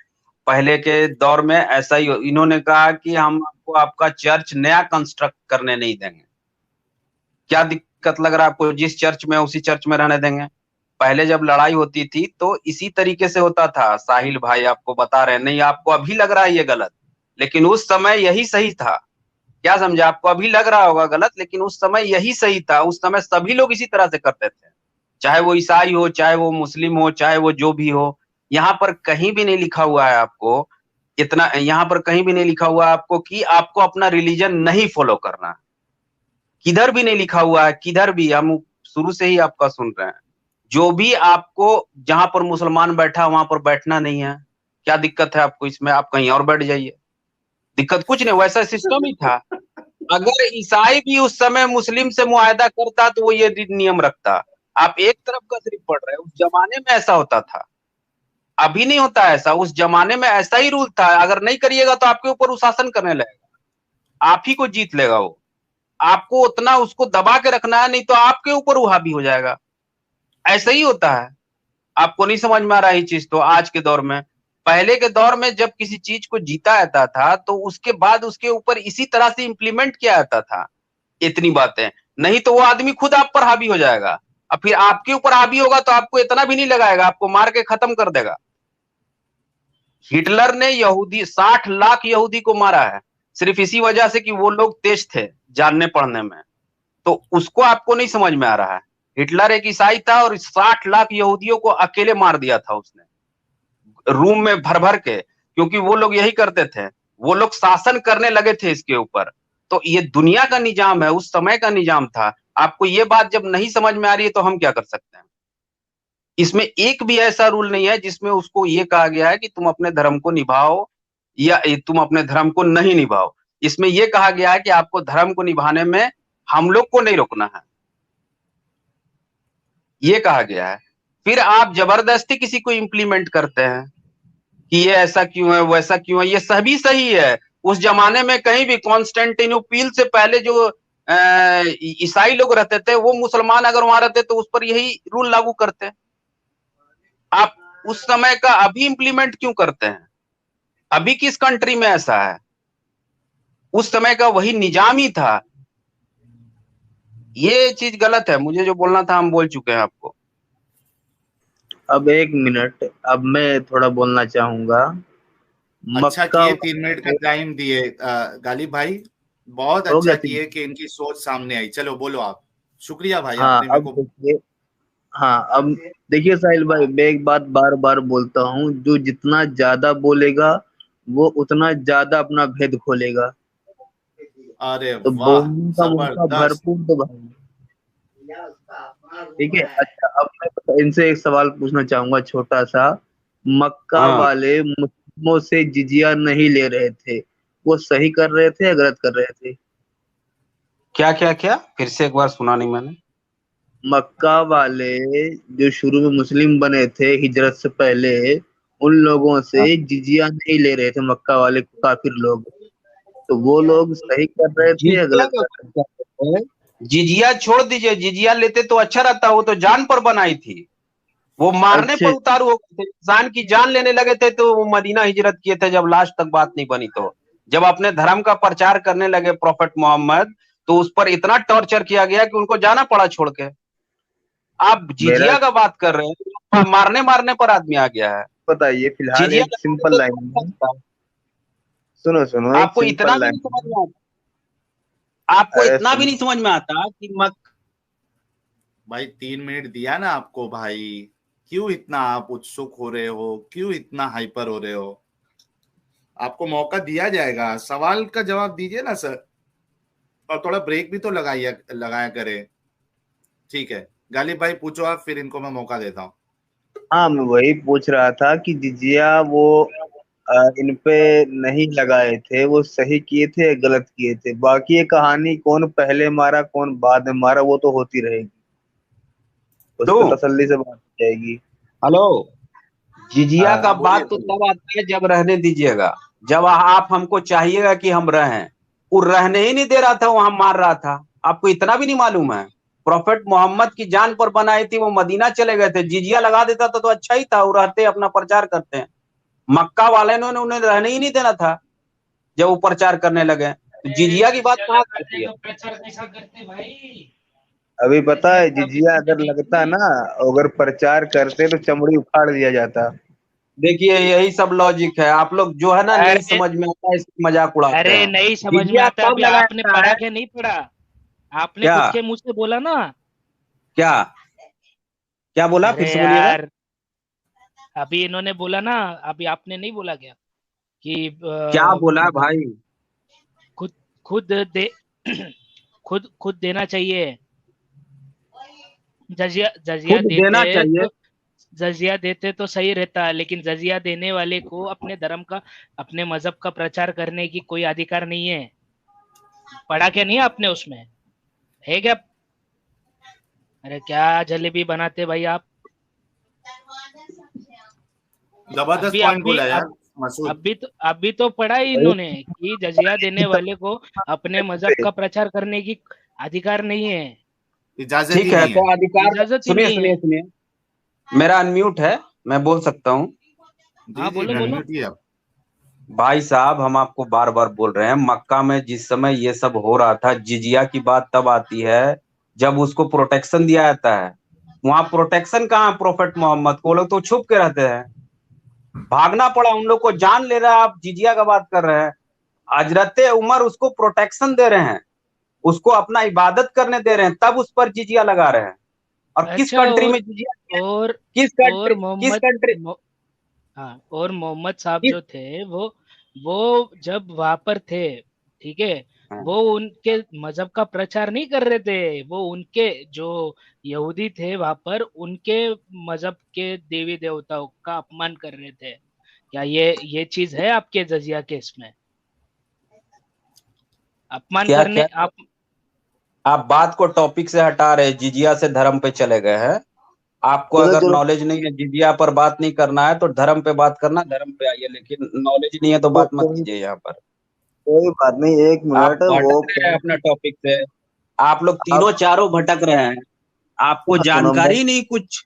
पहले के दौर में ऐसा ही इन्होंने कहा कि हम आपको आपका चर्च नया कंस्ट्रक्ट करने नहीं देंगे। क्या दिक्कत लग रहा है आपको? जिस चर्च में उसी चर्च में रहने देंगे। पहले जब लड़ाई होती थी तो इसी तरीके से होता था। साहिल भाई आपको बता रहे हैं, नहीं आपको अभी लग रहा है ये गलत, लेकिन उस समय यही सही था। क्या समझे? आपको अभी लग रहा होगा गलत, लेकिन उस समय यही सही था। उस समय सभी लोग इसी तरह से करते थे, चाहे वो ईसाई हो, चाहे वो मुस्लिम हो, चाहे वो जो भी हो। यहाँ पर कहीं भी नहीं लिखा हुआ है आपको इतना, यहाँ पर कहीं भी नहीं लिखा हुआ है आपको कि आपको अपना रिलीजन नहीं फॉलो करना। किधर भी नहीं लिखा हुआ है, किधर भी। हम शुरू से ही आपका सुन रहे हैं, जो भी आपको जहां पर मुसलमान बैठा वहां पर बैठना नहीं है। क्या दिक्कत है आपको इसमें? आप कहीं और बैठ जाइए, दिक्कत कुछ नहीं, वैसा सिस्टम ही था। अगर ईसाई भी उस समय मुस्लिम से मुआहदा करता तो वो ये नियम रखता। आप एक तरफ का सिर्फ पढ़ रहे हैं। उस जमाने में ऐसा होता था, अभी नहीं होता ऐसा। उस जमाने में ऐसा ही रूल था, अगर नहीं करिएगा तो आपके ऊपर वो शासन करने लगेगा, आप ही को जीत लेगा वो। आपको उतना उसको दबा के रखना है, नहीं तो आपके ऊपर वो हावी हो जाएगा। ऐसा ही होता है। आपको नहीं समझ में आ रहा है ये चीज तो आज के दौर में। पहले के दौर में जब किसी चीज को जीता जाता था तो उसके बाद उसके ऊपर इसी तरह से इंप्लीमेंट किया जाता था इतनी बातें, नहीं तो वो आदमी खुद आप पर हावी हो जाएगा। और फिर आपके ऊपर हावी होगा तो आपको इतना भी नहीं लगाएगा, आपको मार के खत्म कर देगा। हिटलर ने यहूदी 60 लाख यहूदी को मारा है सिर्फ इसी वजह से कि वो लोग तेज थे जानने पढ़ने में। तो उसको आपको नहीं समझ में आ रहा है। हिटलर एक ईसाई था और 60 लाख यहूदियों को अकेले मार दिया था उसने, रूम में भर भर के, क्योंकि वो लोग यही करते थे। वो लोग शासन करने लगे थे इसके ऊपर। तो ये दुनिया का निजाम है, उस समय का निजाम था। आपको ये बात जब नहीं समझ में आ रही है तो हम क्या कर सकते हैं? इसमें एक भी ऐसा रूल नहीं है जिसमें उसको ये कहा गया है कि तुम अपने धर्म को निभाओ या तुम अपने धर्म को नहीं निभाओ। इसमें यह कहा गया है कि आपको धर्म को निभाने में हम लोग को नहीं रोकना है, ये कहा गया है। फिर आप जबरदस्ती किसी को इंप्लीमेंट करते हैं कि ये ऐसा क्यों है, वैसा क्यों है। ये सभी सही है। उस जमाने में कहीं भी कॉन्स्टेंटिनोपल से पहले जो ईसाई लोग रहते थे, वो मुसलमान अगर वहां रहते तो उस पर यही रूल लागू करते। आप उस समय का अभी इंप्लीमेंट क्यों करते हैं? अभी किस कंट्री में ऐसा है? उस समय का वही निजाम ही था। ये चीज गलत है। मुझे जो बोलना था हम बोल चुके हैं आपको। अब 1 मिनट, अब मैं थोड़ा बोलना चाहूंगा। अच्छा मक्का किए 3 मिनट का टाइम दिए गालिब भाई, बहुत हो अच्छा गया किए कि इनकी सोच सामने आई। चलो बोलो आप। शुक्रिया भाई, हाँ आपने मेरे अब को। देखिए, हाँ अब देखिए साहिल भाई, मैं एक बात बार बार बोलता हूँ, जो जितना ज्यादा बोलेगा वो उतना ज्यादा अपना भेद खोलेगा। अरे तो वाह, बोलने का मौका जबरदस्त। भरपूर दो भाई। ठीक है, अच्छा अब मैं इनसे एक सवाल पूछना चाहूंगा छोटा सा। मक्का हाँ, वाले मुस्लिमों से जिजिया नहीं ले रहे थे, वो सही कर रहे थे या गलत कर रहे थे? क्या क्या क्या? फिर से एक बार सुना नहीं मैंने। मक्का वाले जो शुरू में मुस्लिम बने थे हिजरत से पहले, उन लोगों से जिजिया नहीं ले रहे थे मक्का वाले काफिर लोग, तो वो लोग सही कर रहे थे या जिजिया गलत का कर बात कर रहे हैं। जिजिया छोड़ दीजिए, जिजिया लेते तो अच्छा रहता। वो तो जान पर बनाई थी, वो रहे? मारने अच्छे, पर उतारू हो गए थे। इंसान की जान लेने लगे थे तो वो मदीना हिजरत किए थे, जब लास्ट तक बात नहीं बनी। तो जब अपने धर्म का प्रचार करने लगे प्रोफेट मोहम्मद, तो उस पर इतना टॉर्चर किया गया कि उनको जाना पड़ा छोड़ के। आप मेरा जिजिया का बात कर रहे हैं, मारने मारने पर आदमी आ गया है। बताइए फिलहाल जिजिया एक लगा सिंपल देते तो लाइन अच्छा में, था। सुनो सुनो, एक आपको इतना सिंपल भी नहीं लाइन समझ में। में आता, आपको अरे इतना भी सुनो, नहीं समझ में आता कि भाई 3 मिनट दिया ना आपको भाई, क्यों इतना आप उत्सुक हो रहे हो, क्यों इतना हाइपर हो रहे हो? आपको मौका दिया जाएगा, सवाल का जवाब दीजिए ना सर, और थोड़ा ब्रेक भी तो लगाया करे। ठीक है गालिब भाई पूछो आप, फिर इनको मैं मौका देता हूँ। हाँ मैं वही पूछ रहा था कि जिजिया वो इन पे नहीं लगाए थे, वो सही किए थे या गलत किए थे? बाकी ये कहानी कौन पहले मारा कौन बाद में मारा वो तो होती रहेगी, उस तो पर तसल्ली से बात की जाएगी। हेलो, जिजिया हाँ का हाँ बोलिए बात तो बोलिए। तब आता है जब रहने दीजिएगा, जब आप हमको चाहिएगा कि हम रहें। वो रहने ही नहीं दे रहा था, वहां मार रहा था। आपको इतना भी नहीं मालूम है? प्रोफेट मोहम्मद की जान पर बनाई थी, वो मदीना चले गए थे। जिजिया लगा देता तो अच्छा ही था, वो रहते अपना प्रचार करते हैं। मक्का वाले ने उन्हें रहने ही नहीं देना था जब वो प्रचार करने लगे। तो जिजिया की बात कहाँ करती है? प्रचार कैसा करते भाई? अभी पता ऐसा है कभी जिजिया मैंने अगर देखी लगता नहीं। ना, अगर प्रचार करते तो चमड़ी उखाड़ दिया जाता। देखिए, यही सब लॉजिक है। आप लोग जो है ना, नहीं अरे समझ में आता है, इसकी मजाक उड़ाते अरे हैं। नहीं समझ में जिजिया आता, कब अभी आपने लगाया पढ़ा है? क्या नहीं पढ़ा? आपने क्या खुद के मुंह से बोला ना। क्या क्या बोला? फिर अरे से बोलिएगा। यार, अभी इन्होंने बोला ना, अभी आपने नहीं बोला क्या कि क्या बोला भाई? खुद खुद दे खुद देना चाहिए। जजिया जजिया खुद देते देना चाहिए। तो जजिया देते तो सही रहता, लेकिन जजिया देने वाले को अपने धर्म का, अपने मजहब का प्रचार करने की कोई अधिकार नहीं है। पढ़ा क्या नहीं आपने उसमें? है क्या? अरे क्या जलेबी बनाते भाई आप? जबरदस्त अभी पॉइंट अभी बोला यार अब मसूद। अभी तो पढ़ा ही इन्होंने कि जजिया देने वाले को अपने मजहब का प्रचार करने की अधिकार नहीं है, इजाजत ठीक ही है, नहीं है। तो अधिकार। इजाजत ही सुनिए नहीं सुनिए है। सुनिए, मेरा अनम्यूट है, मैं बोल सकता हूँ। जी हाँ जी बोलो बोलो। अनम्यूट ही अब। भाई साहब, हम आपको बार बार बोल रहे हैं, मक्का में जिस समय ये सब हो रहा था, जिजिया की बात तब आती है जब उसको प्रोटेक्शन दिया जाता है। वहां प्रोटेक्शन कहाँ है? प्रोफेट मोहम्मद को लोग तो छुप के रहते हैं। भागना पड़ा उन लोग को, जान ले रहा है। आप जिजिया का बात कर रहे हैं। हजरत उमर उसको प्रोटेक्शन दे रहे हैं, उसको अपना इबादत करने दे रहे हैं, तब उस पर जिजिया लगा रहे हैं। और किस अच्छा, कंट्री में जिजिया किया? और किस और कंट्री, किस मोहम्मद कंट्री? हाँ, और मोहम्मद साहब किस जो थे वो जब वहां पर थे, ठीक है, वो उनके मजहब का प्रचार नहीं कर रहे थे। वो उनके जो यहूदी थे वहां पर, उनके मजहब के देवी देवताओं का अपमान कर रहे थे। क्या ये चीज है आपके जजिया केस में? अपमान क्या करने क्या? आप? आप बात को टॉपिक से हटा रहे हैं, जिजिया से धर्म पे चले गए हैं। आपको चलो अगर चलो, नॉलेज नहीं है, जिजिया पर बात नहीं करना है तो धर्म पे बात करना, धर्म पे आइए। लेकिन नॉलेज नहीं है तो तो बात मत कोई कीजिए यहाँ पर। कोई बात नहीं, एक आप मिनट वो भटक रहे हैं अपना टॉपिक से। आप लोग आप तीनों चारों भटक रहे हैं, आपको सुनो सुनो, मैं जानकारी नहीं कुछ।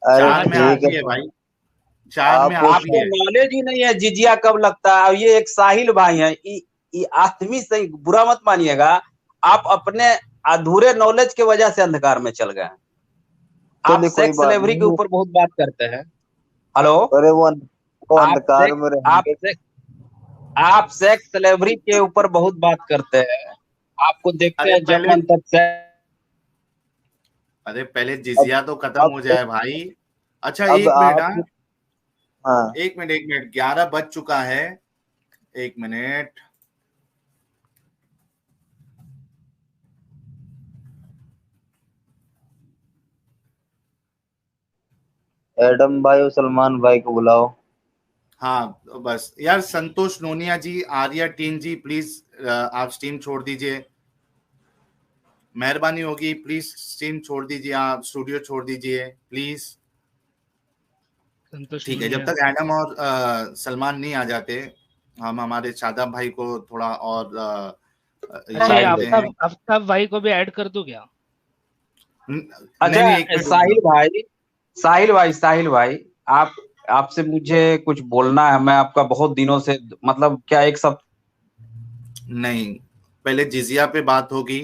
चार में आप ही है भाई, चार में आप ही आपको है। नॉलेज ही नहीं है जिजिया कब लगता है। और ये एक साहिल भाई है, ये आदमी से बुरा मत मानिएगा, आप अपने अधूरे नॉलेज के वजह से अंधकार में चल गए हैं। आप चलिए कोई सेक्स बात स्लेवरी के नहीं। ऊपर बहुत बात करते हैं। हेलो, अरे वो आप अंधकार सेक्स में आप रहेंगे। सेक्स आप सेक्स स्लेवरी के ऊपर बहुत बात करते हैं। आपको देखते अरे हैं जब पहले, मन तब से। अरे पहले अब जिजिया तो खत्म अब हो जाए भाई। अच्छा अब एक मिनट, हाँ आप, हाँ, एक मिनट, एक मिनट, 11 बज चुका है, एक मिनट। एडम भाई और सलमान भाई को बुलाओ। हाँ बस यार, संतोष नोनिया जी, आर्या टीम जी, प्लीज आप स्ट्रीम छोड़ दीजिए, मेहरबानी होगी, प्लीज स्ट्रीम छोड़ दीजिए, आप स्टूडियो छोड़ दीजिए प्लीज। संतोष ठीक है, जब नूनिया। तक एडम और सलमान नहीं आ जाते, हम हमारे शादाब भाई को थोड़ा और ये अच्छा, ये देते हैं। आफ्ताब भाई को भी ऐड कर दूं क्या? नहीं नहीं, एक अच्छा मिनट रुक जाओ। साहिल भाई, आप आपसे मुझे कुछ बोलना है। मैं आपका बहुत दिनों से, मतलब क्या एक सब नहीं, पहले जिजिया पे बात होगी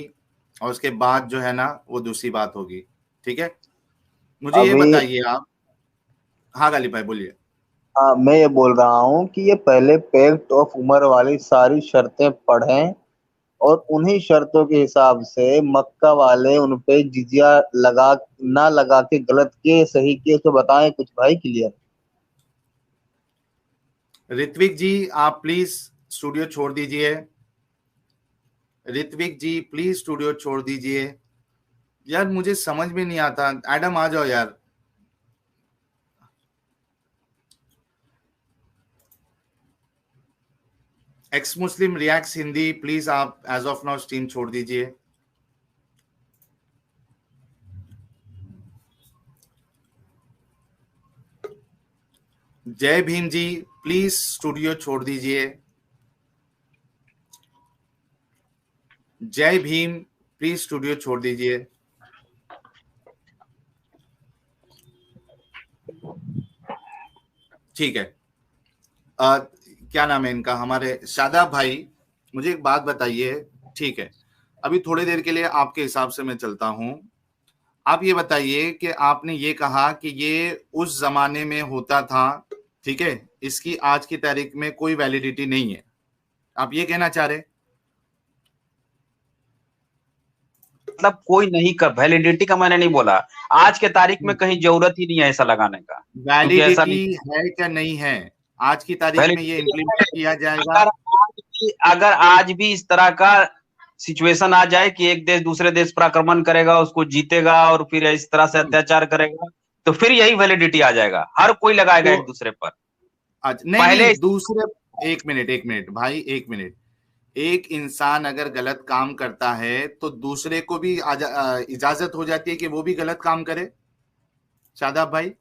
और उसके बाद जो है ना वो दूसरी बात होगी, ठीक है। मुझे ये अभी बताइए आप, हाँ गालिब भाई बोलिए। हाँ, मैं ये बोल रहा हूँ कि ये पहले पैक्ट ऑफ उमर वाली सारी शर्तें पढ़ें, और उन्हीं शर्तों के हिसाब से मक्का वाले उन पे जिजिया लगा ना लगा के गलत किए सही किए तो बताएं कुछ भाई, क्लियर। ऋत्विक जी आप प्लीज स्टूडियो छोड़ दीजिए, ऋत्विक जी प्लीज स्टूडियो छोड़ दीजिए। यार मुझे समझ में नहीं आता, एडम आ जाओ यार। X Muslim reacts Hindi, please आप एज ऑफ नाउ स्ट्रीम छोड़ दीजिए। जय भीम जी प्लीज स्टूडियो छोड़ दीजिए। जय भीम प्लीज स्टूडियो छोड़ दीजिए। ठीक है, क्या नाम है इनका, हमारे शादाब भाई, मुझे एक बात बताइए, ठीक है, अभी थोड़ी देर के लिए आपके हिसाब से मैं चलता हूं। आप ये बताइए कि आपने ये कहा कि ये उस जमाने में होता था, ठीक है, इसकी आज की तारीख में कोई वैलिडिटी नहीं है, आप ये कहना चाह रहे? मतलब कोई नहीं कर, वैलिडिटी का मैंने नहीं बोला। आज के तारीख में कहीं जरूरत ही नहीं है ऐसा लगाने का, क्योंकि ऐसा वैलिडिटी नहीं है क्या नहीं है? आज की तारीख में ये वैलिडिटी इम्प्लीमेंट किया जाएगा? अगर आज भी इस तरह का सिचुएशन आ जाए कि एक देश दूसरे देश पर आक्रमण करेगा, उसको जीतेगा और फिर इस तरह से अत्याचार करेगा, तो फिर यही वैलिडिटी आ जाएगा, हर कोई लगाएगा तो एक दूसरे पर। नहीं पहले नहीं, दूसरे, एक मिनट भाई, एक मिनट। एक इंसान अगर गलत काम करता है तो दूसरे को भी इजाजत हो जाती है कि वो भी गलत काम करे, शादाब भाई?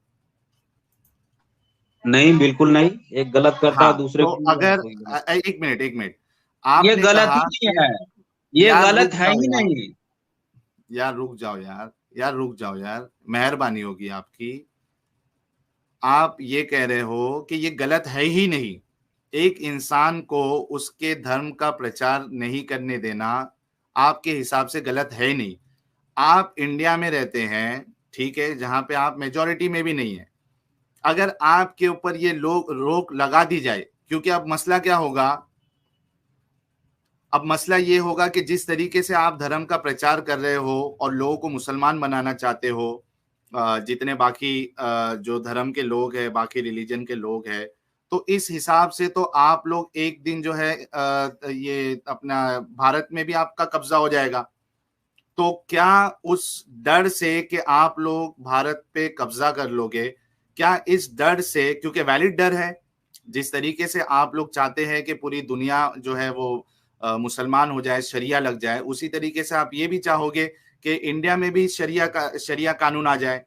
नहीं, बिल्कुल नहीं। एक गलत करता हाँ, है दूसरे तो को भी अगर गलत। एक मिनट, एक मिनट, ये आपने गलत ही कहा नहीं कि, है, ये यार गलत रुक है जाओ ही यार, नहीं। यार रुक जाओ यार, यार रुक जाओ यार, मेहरबानी होगी आपकी। आप ये कह रहे हो कि ये गलत है ही नहीं, एक इंसान को उसके धर्म का प्रचार नहीं करने देना आपके हिसाब से गलत है नहीं। आप इंडिया में रहते हैं, ठीक है, जहां पे आप मेजॉरिटी में भी नहीं है, अगर आपके ऊपर ये लोग रोक लगा दी जाए, क्योंकि अब मसला क्या होगा, अब मसला ये होगा कि जिस तरीके से आप धर्म का प्रचार कर रहे हो और लोगों को मुसलमान बनाना चाहते हो, जितने बाकी जो धर्म के लोग हैं, बाकी रिलीजन के लोग हैं, तो इस हिसाब से तो आप लोग एक दिन जो है ये अपना भारत में भी आपका कब्जा हो जाएगा। तो क्या उस डर से कि आप लोग भारत पे कब्जा कर लोगे, क्या इस डर से, क्योंकि वैलिड डर है, जिस तरीके से आप लोग चाहते हैं कि पूरी दुनिया जो है वो मुसलमान हो जाए, शरिया लग जाए, उसी तरीके से आप ये भी चाहोगे कि इंडिया में भी शरिया कानून आ जाए।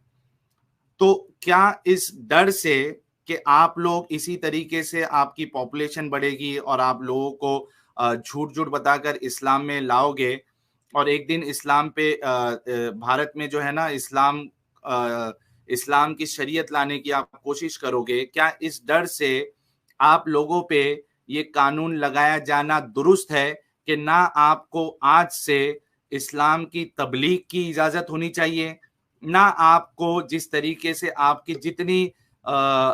तो क्या इस डर से कि आप लोग इसी तरीके से आपकी पॉपुलेशन बढ़ेगी और आप लोगों को झूठ झूठ बताकर इस्लाम में लाओगे और एक दिन इस्लाम पे भारत में जो है ना इस्लाम इस्लाम की शरीयत लाने की आप कोशिश करोगे, क्या इस डर से आप लोगों पे ये कानून लगाया जाना दुरुस्त है कि ना आपको आज से इस्लाम की तबलीग की इजाजत होनी चाहिए, ना आपको जिस तरीके से आपकी जितनी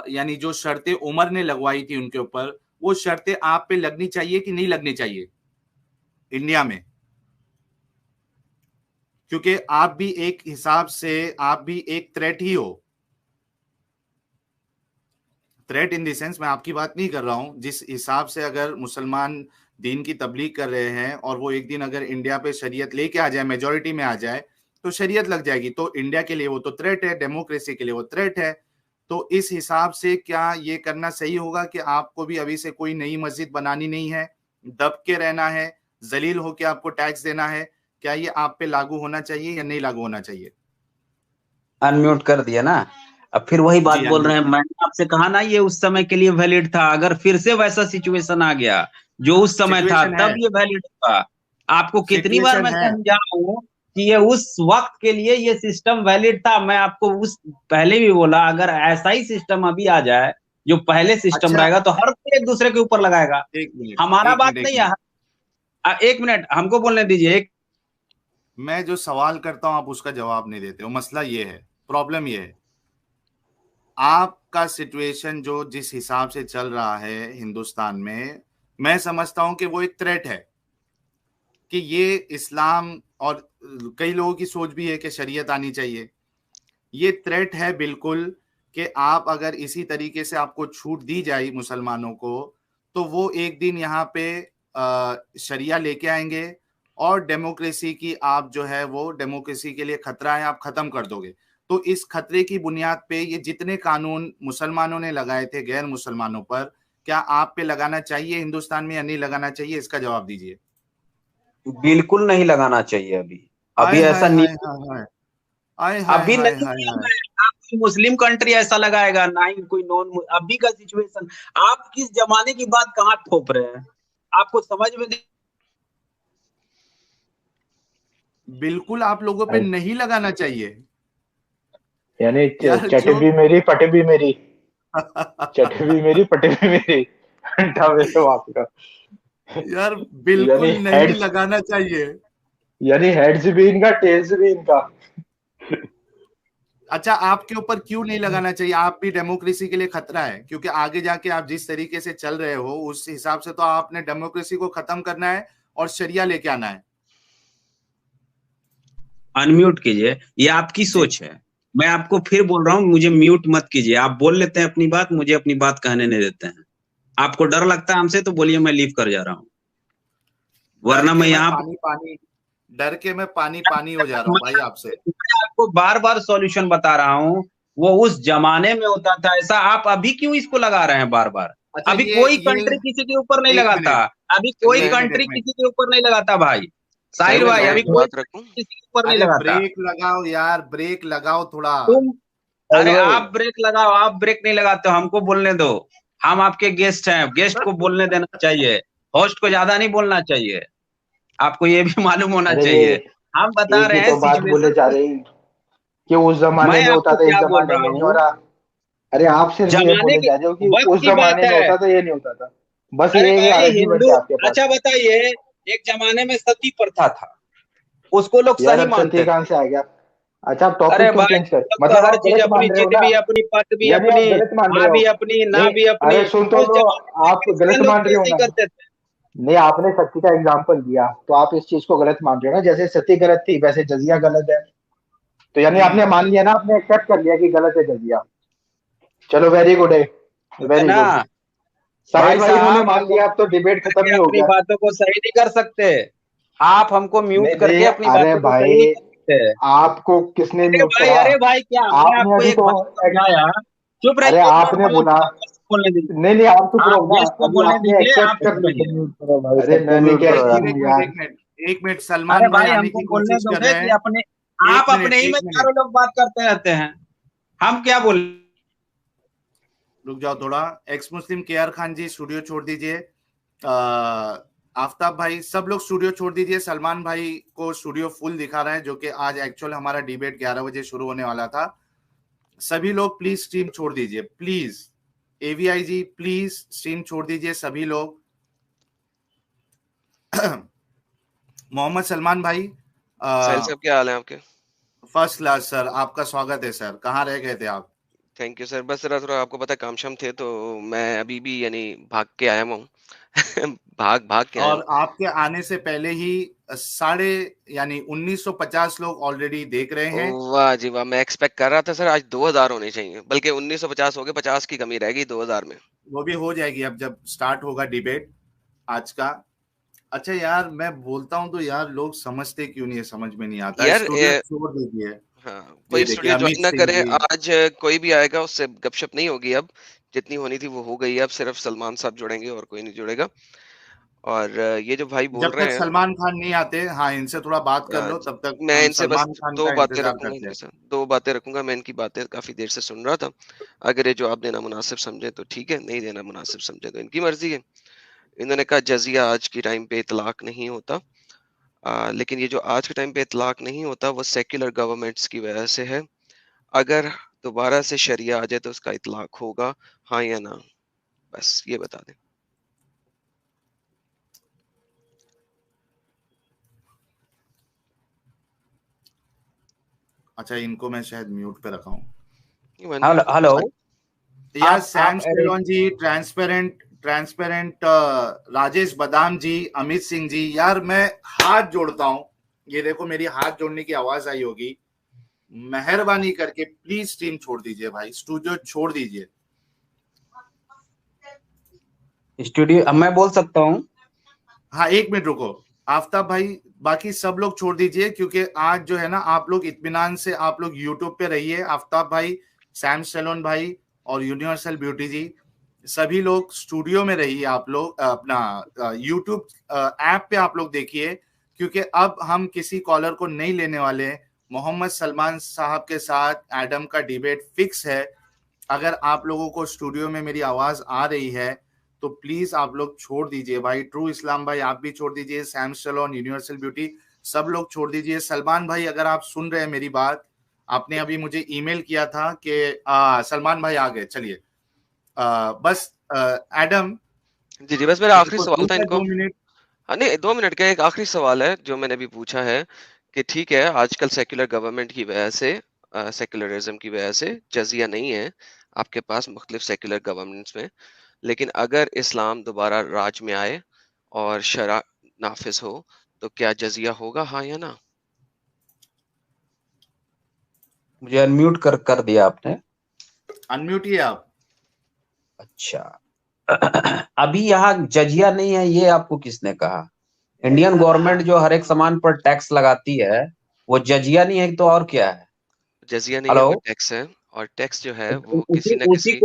यानी जो शर्तें उमर ने लगवाई थी उनके ऊपर, वो शर्तें आप पे लगनी चाहिए कि नहीं लगनी चाहिए इंडिया में? क्योंकि आप भी एक हिसाब से आप भी एक थ्रेट ही हो। थ्रेट इन द सेंस, मैं आपकी बात नहीं कर रहा हूं, जिस हिसाब से अगर मुसलमान दीन की तबलीग कर रहे हैं और वो एक दिन अगर इंडिया पे शरीयत लेके आ जाए, मेजॉरिटी में आ जाए, तो शरीयत लग जाएगी, तो इंडिया के लिए वो तो थ्रेट है, डेमोक्रेसी के लिए वो थ्रेट है। तो इस हिसाब से क्या ये करना सही होगा कि आपको भी अभी से कोई नई मस्जिद बनानी नहीं है, दब के रहना है, जलील होके आपको टैक्स देना है? क्या ये आप पे लागू होना चाहिए या नहीं लागू होना चाहिए? अनम्यूट कर दिया ना, अब फिर वही बात बोल रहे हैं। मैंने आपसे कहा ना ये उस समय के लिए वैलिड था, अगर फिर से वैसा सिचुएशन आ गया जो उस समय था तब ये वैलिड था। आपको कितनी बार मैं समझा हूं कि ये उस वक्त के लिए ये सिस्टम वैलिड था। मैं आपको उस पहले भी बोला, अगर ऐसा ही सिस्टम अभी आ जाए जो पहले सिस्टम रहेगा तो हर कोई एक दूसरे के ऊपर लगाएगा। हमारा बात नहीं है। एक मिनट हमको बोलने दीजिए। मैं जो सवाल करता हूं आप उसका जवाब नहीं देते हो, मसला ये है, प्रॉब्लम ये है। आपका सिचुएशन जो जिस हिसाब से चल रहा है हिंदुस्तान में, मैं समझता हूं कि वो एक थ्रेट है कि ये इस्लाम, और कई लोगों की सोच भी है कि शरीयत आनी चाहिए। ये थ्रेट है बिल्कुल कि आप अगर इसी तरीके से आपको छूट दी जाए मुसलमानों को, तो वो एक दिन यहाँ पे शरिया लेके आएंगे और डेमोक्रेसी की आप जो है वो डेमोक्रेसी के लिए खतरा है, आप खत्म कर दोगे। तो इस खतरे की बुनियाद पे ये जितने कानून मुसलमानों ने लगाए थे गैर मुसलमानों पर, क्या आप पे लगाना चाहिए हिंदुस्तान में या नहीं लगाना चाहिए? इसका जवाब दीजिए। बिल्कुल नहीं लगाना चाहिए। अभी ऐसा नहीं, अभी नहीं है। मुस्लिम कंट्री ऐसा लगाएगा, ना ही कोई नॉन। अभी का सिचुएशन, आप किस जमाने की बात कहाँ थोप रहे हैं, आपको समझ में नहीं। बिल्कुल आप लोगों पे नहीं लगाना चाहिए, यानी चटे भी मेरी पटे भी मेरी चटे भी मेरी पटे भी मेरी आपका यार बिल्कुल नहीं लगाना चाहिए, यानी हेड्स भी इनका टेल्स भी इनका। अच्छा, आपके ऊपर क्यों नहीं लगाना चाहिए? आप भी डेमोक्रेसी के लिए खतरा है, क्योंकि आगे जाके आप जिस तरीके से चल रहे हो उस हिसाब से तो आपने डेमोक्रेसी को खत्म करना है और शरिया लेके आना है। अनम्यूट कीजिए, ये आपकी सोच है। मैं आपको फिर बोल रहा हूँ, मुझे म्यूट मत कीजिए। आप बोल लेते हैं अपनी बात, मुझे अपनी बात कहने नहीं देते हैं। आपको डर लगता है हमसे तो बोलिए, मैं लीव कर जा रहा हूँ, वरना मैं यहाँ डर के मैं पानी पानी हो जा रहा हूँ भाई आपसे। मैं आपको बार बार सॉल्यूशन बता रहा हूँ, वो उस जमाने में होता था ऐसा। आप अभी क्यों इसको लगा रहे हैं बार बार? अच्छा, अभी कोई कंट्री किसी के ऊपर नहीं लगाता, अभी कोई कंट्री किसी के ऊपर नहीं लगाता भाई साहिर भाई, अभी कोई किसी के ऊपर नहीं लगाता। ब्रेक लगाओ यार, ब्रेक लगाओ थोड़ा। अरे आप ब्रेक लगाओ, आप ब्रेक नहीं लगाते हो, हमको बोलने दो। हम आपके गेस्ट हैं, गेस्ट को बोलने देना चाहिए, होस्ट को ज्यादा नहीं बोलना चाहिए। आपको ये भी मालूम होना चाहिए। हम बता रहे हैं तो बात बोले जा रहे हैं कि उस जमाने में होता था, इस जमाने में नहीं हो रहा। अरे आप सिर्फ ये बोले जा रहे हो कि उस जमाने में होता था, ये नहीं होता था, बस ये आर्गुमेंट है आपके पास। अच्छा बताइए, एक जमाने में सती प्रथा था, उसको लोग सही मानते थे। कहां से आ गया? अच्छा आप टॉपिक क्यों चेंज कर, मतलब हर चीज अपनी जिद भी अपनी पत भी अपनी माँ भी अपनी ना भी अपनी। अरे सुन तो लो, आप गलत मान रहे हो ना। नहीं, आपने सती का एग्जांपल दिया तो आप इस चीज को गलत मान रहे हो ना। जैसे सती गलत थी वैसे जजिया गलत है, तो यानी आपने मान लिया ना, आपने एक्सेप्ट कर लिया कि गलत है जजिया। चलो वेरी गुड है, वेरी गुड। साहिर भाई उन्होंने मान लिया, अब तो डिबेट खत्म नहीं हो गया। अपनी बातों को सही नहीं कर सकते आप, हमको म्यूट करके अपनी बातों को सही नहीं कर सकते। आपको किसने म्यूट करा? अरे भाई क्या आपने अभी तो चुप रहिए। अरे आपने बोला नहीं, आप चुप रहो ना, अभी आपने एक्सेप्ट कर लिया। अरे मैंने क्या यार, एक मिनट सलमान भाई आने की कोशिश कर रहे हैं। अपने आप अपने ही में चारों लोग बात करते रहते हैं, हम क्या बोल। रुक जाओ थोड़ा। एक्स मुस्लिम KR खान जी स्टूडियो छोड़ दीजिए, आफ्ताब भाई सब लोग स्टूडियो छोड़ दीजिए। सलमान भाई को स्टूडियो फुल दिखा रहा है, जो कि आज एक्चुअल हमारा डिबेट 11 बजे शुरू होने वाला था। सभी लोग प्लीज स्ट्रीम छोड़ दीजिए, please. AVI ji please stream छोड़ दीजिए सभी लोग। मोहम्मद सलमान भाई, साहिल साहब क्या हाल है आपके? फर्स्ट क्लास सर, आपका स्वागत है सर। कहाँ रह गए थे आप? Thank you sir. बस जरा थोड़ा आपको पता है काम शाम थे, तो मैं अभी भी यानी भाग के आया हूँ। भाग के आया और हूँ। आपके आने से पहले ही 1950 लोग ऑलरेडी देख रहे हैं। वाह जी वाह, मैं एक्सपेक्ट कर रहा था सर आज 2000 होने चाहिए, बल्कि 1950 हो गए, 50 की कमी रहेगी 2000 में। वो भी हो जाएगी अब जब स्टार्ट होगा डिबेट आज का। अच्छा यार, मैं बोलता हूँ तो यार लोग समझते क्यों नहीं है, समझ में नहीं आता। यार स्टूडियो छोड़ दीजिए। हाँ, ये कोई देखिए स्टूडियो अमित ज्वाइन ना सिंह करे। जी। आज कोई भी आएगा उससे गपशप नहीं होगी, अब जितनी होनी थी वो हो गई। अब सिर्फ सलमान साहब जुड़ेंगे और कोई नहीं जुड़ेगा। और ये जो भाई बोल जब रहे तक हैं, सलमान खान नहीं आते, हाँ इनसे थोड़ा बात कर लो, तब तक मैं हम इनसे बस सलमान खान 2 का बातें इंतजार रखूंगा करते इनके हैं। साथ, 2 बातें रखूंगा। मैं इनकी बातें काफी देर से सुन रहा था। अगर ये जवाब देना मुनासिब समझे तो ठीक है, नहीं देना मुनासिब समझे तो इनकी मर्जी है। इन्होंने कहा जजिया आज के टाइम पे इतलाक नहीं होता, लेकिन ये जो आज के टाइम पे इतलाक नहीं होता वो सेक्युलर गवर्नमेंट्स की वजह से है। अगर दोबारा से शरिया आ जाए तो उसका इतलाक होगा, हाँ या ना? बस ये बता दें। अच्छा, इनको मैं शायद म्यूट पे रखा हूँ। हेलो यार सैम स्टेलोन जी, ट्रांसपेरेंट राजेश बादाम जी, अमित सिंह जी, यार मैं हाथ जोड़ता हूँ। ये देखो मेरी हाथ जोड़ने की आवाज आई होगी। मेहरबानी करके प्लीज स्ट्रीम छोड़ दीजिए भाई, स्टूडियो छोड़ दीजिए। स्टूडियो अब मैं बोल सकता हूँ? हाँ 1 मिनट रुको आफ्ताब भाई, बाकी सब लोग छोड़ दीजिए, क्योंकि आज जो है ना आप लोग इत्मीनान से आप लोग यूट्यूब पे रहिए। आफ्ताब भाई, सैम स्टेलोन भाई और यूनिवर्सल ब्यूटी जी, सभी लोग स्टूडियो में रहिए। आप लोग अपना यूट्यूब ऐप पे आप लोग देखिए, क्योंकि अब हम किसी कॉलर को नहीं लेने वाले। मोहम्मद सलमान साहब के साथ एडम का डिबेट फिक्स है। अगर आप लोगों को स्टूडियो में मेरी आवाज आ रही है तो प्लीज आप लोग छोड़ दीजिए भाई। ट्रू इस्लाम भाई आप भी छोड़ दीजिए, सैम स्टेलोन, यूनिवर्सल ब्यूटी, सब लोग छोड़ दीजिए। सलमान भाई अगर आप सुन रहे हैं मेरी बात, आपने अभी मुझे ईमेल किया था कि सलमान भाई आ गए, चलिए। बस एडम जी बस मेरा आखिरी को सवाल था दूंगा इनको। 2 मिनट। हाँ नहीं, 2 मिनट का एक आखिरी सवाल है जो मैंने भी पूछा है कि ठीक है आजकल सेक्युलर गवर्नमेंट की वजह से, सेक्युलरिज्म की वजह से जजिया नहीं है आपके पास मुख्तलिफ सेक्युलर गवर्नमेंट्स में, लेकिन अगर इस्लाम दोबारा राज में आए और शरा नाफिज हो तो क्या जजिया होगा, हाँ या ना? मुझे अनम्यूट कर दिया आपने। अनम्यूट ही आप। अच्छा अभी यहाँ जजिया नहीं है, ये आपको किसने कहा? इंडियन गवर्नमेंट जो हर एक सामान पर टैक्स लगाती है वो जजिया नहीं है तो और क्या है? जजिया नहीं है, वो टैक्स है। और टैक्स जो है वो किसी न किसी,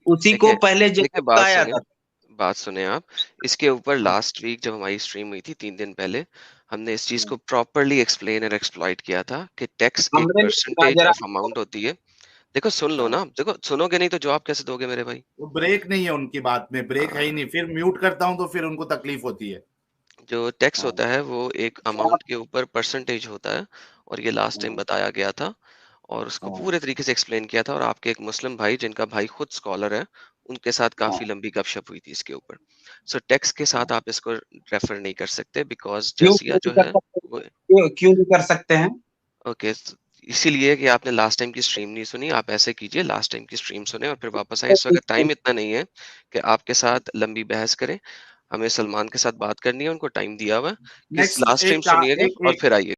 उसी को पहले देखिए लगाया था। बात सुने आप। इसके ऊपर लास्ट वीक जब हमारी स्ट्रीम हुई थी 3 दिन पहले, हमने इस चीज को प्रॉपरली एक्सप्लेन और एक्सप्लॉइट किया था कि टैक्स एक परसेंटेज ऑफ अमाउंट होती है। देखो सुन लो ना, देखो सुनोगे नहीं तो जवाब कैसे दोगे मेरे भाई? वो ब्रेक नहीं है उनकी बात में, ब्रेक है ही नहीं, फिर म्यूट करता हूं तो फिर उनको तकलीफ होती है। जो टैक्स होता है वो एक अमाउंट के ऊपर परसेंटेज होता है, और ये लास्ट टाइम बताया गया था और उसको पूरे तरीके से एक्सप्लेन किया था। और आपके एक मुस्लिम भाई जिनका भाई खुद स्कॉलर है, उनके साथ काफी लंबी गपशप हुई थी इसके ऊपर। सो टैक्स के साथ आप इसको रेफर नहीं कर सकते, बिकॉज जजिया जो है वो, क्यों नहीं कर सकते हैं? ओके, इसीलिए कि आपने लास्ट टाइम की स्ट्रीम नहीं सुनी। आप ऐसे कीजिए, लास्ट टाइम की स्ट्रीम सुने और फिर वापस आए। इस वक्त टाइम इतना नहीं है कि आपके साथ लंबी बहस करें। हमें सलमान के साथ बात करनी है, उनको टाइम दिया हुआ है कि नेक्स्ट लास्ट टाइम सुनिएगा और फिर आइए।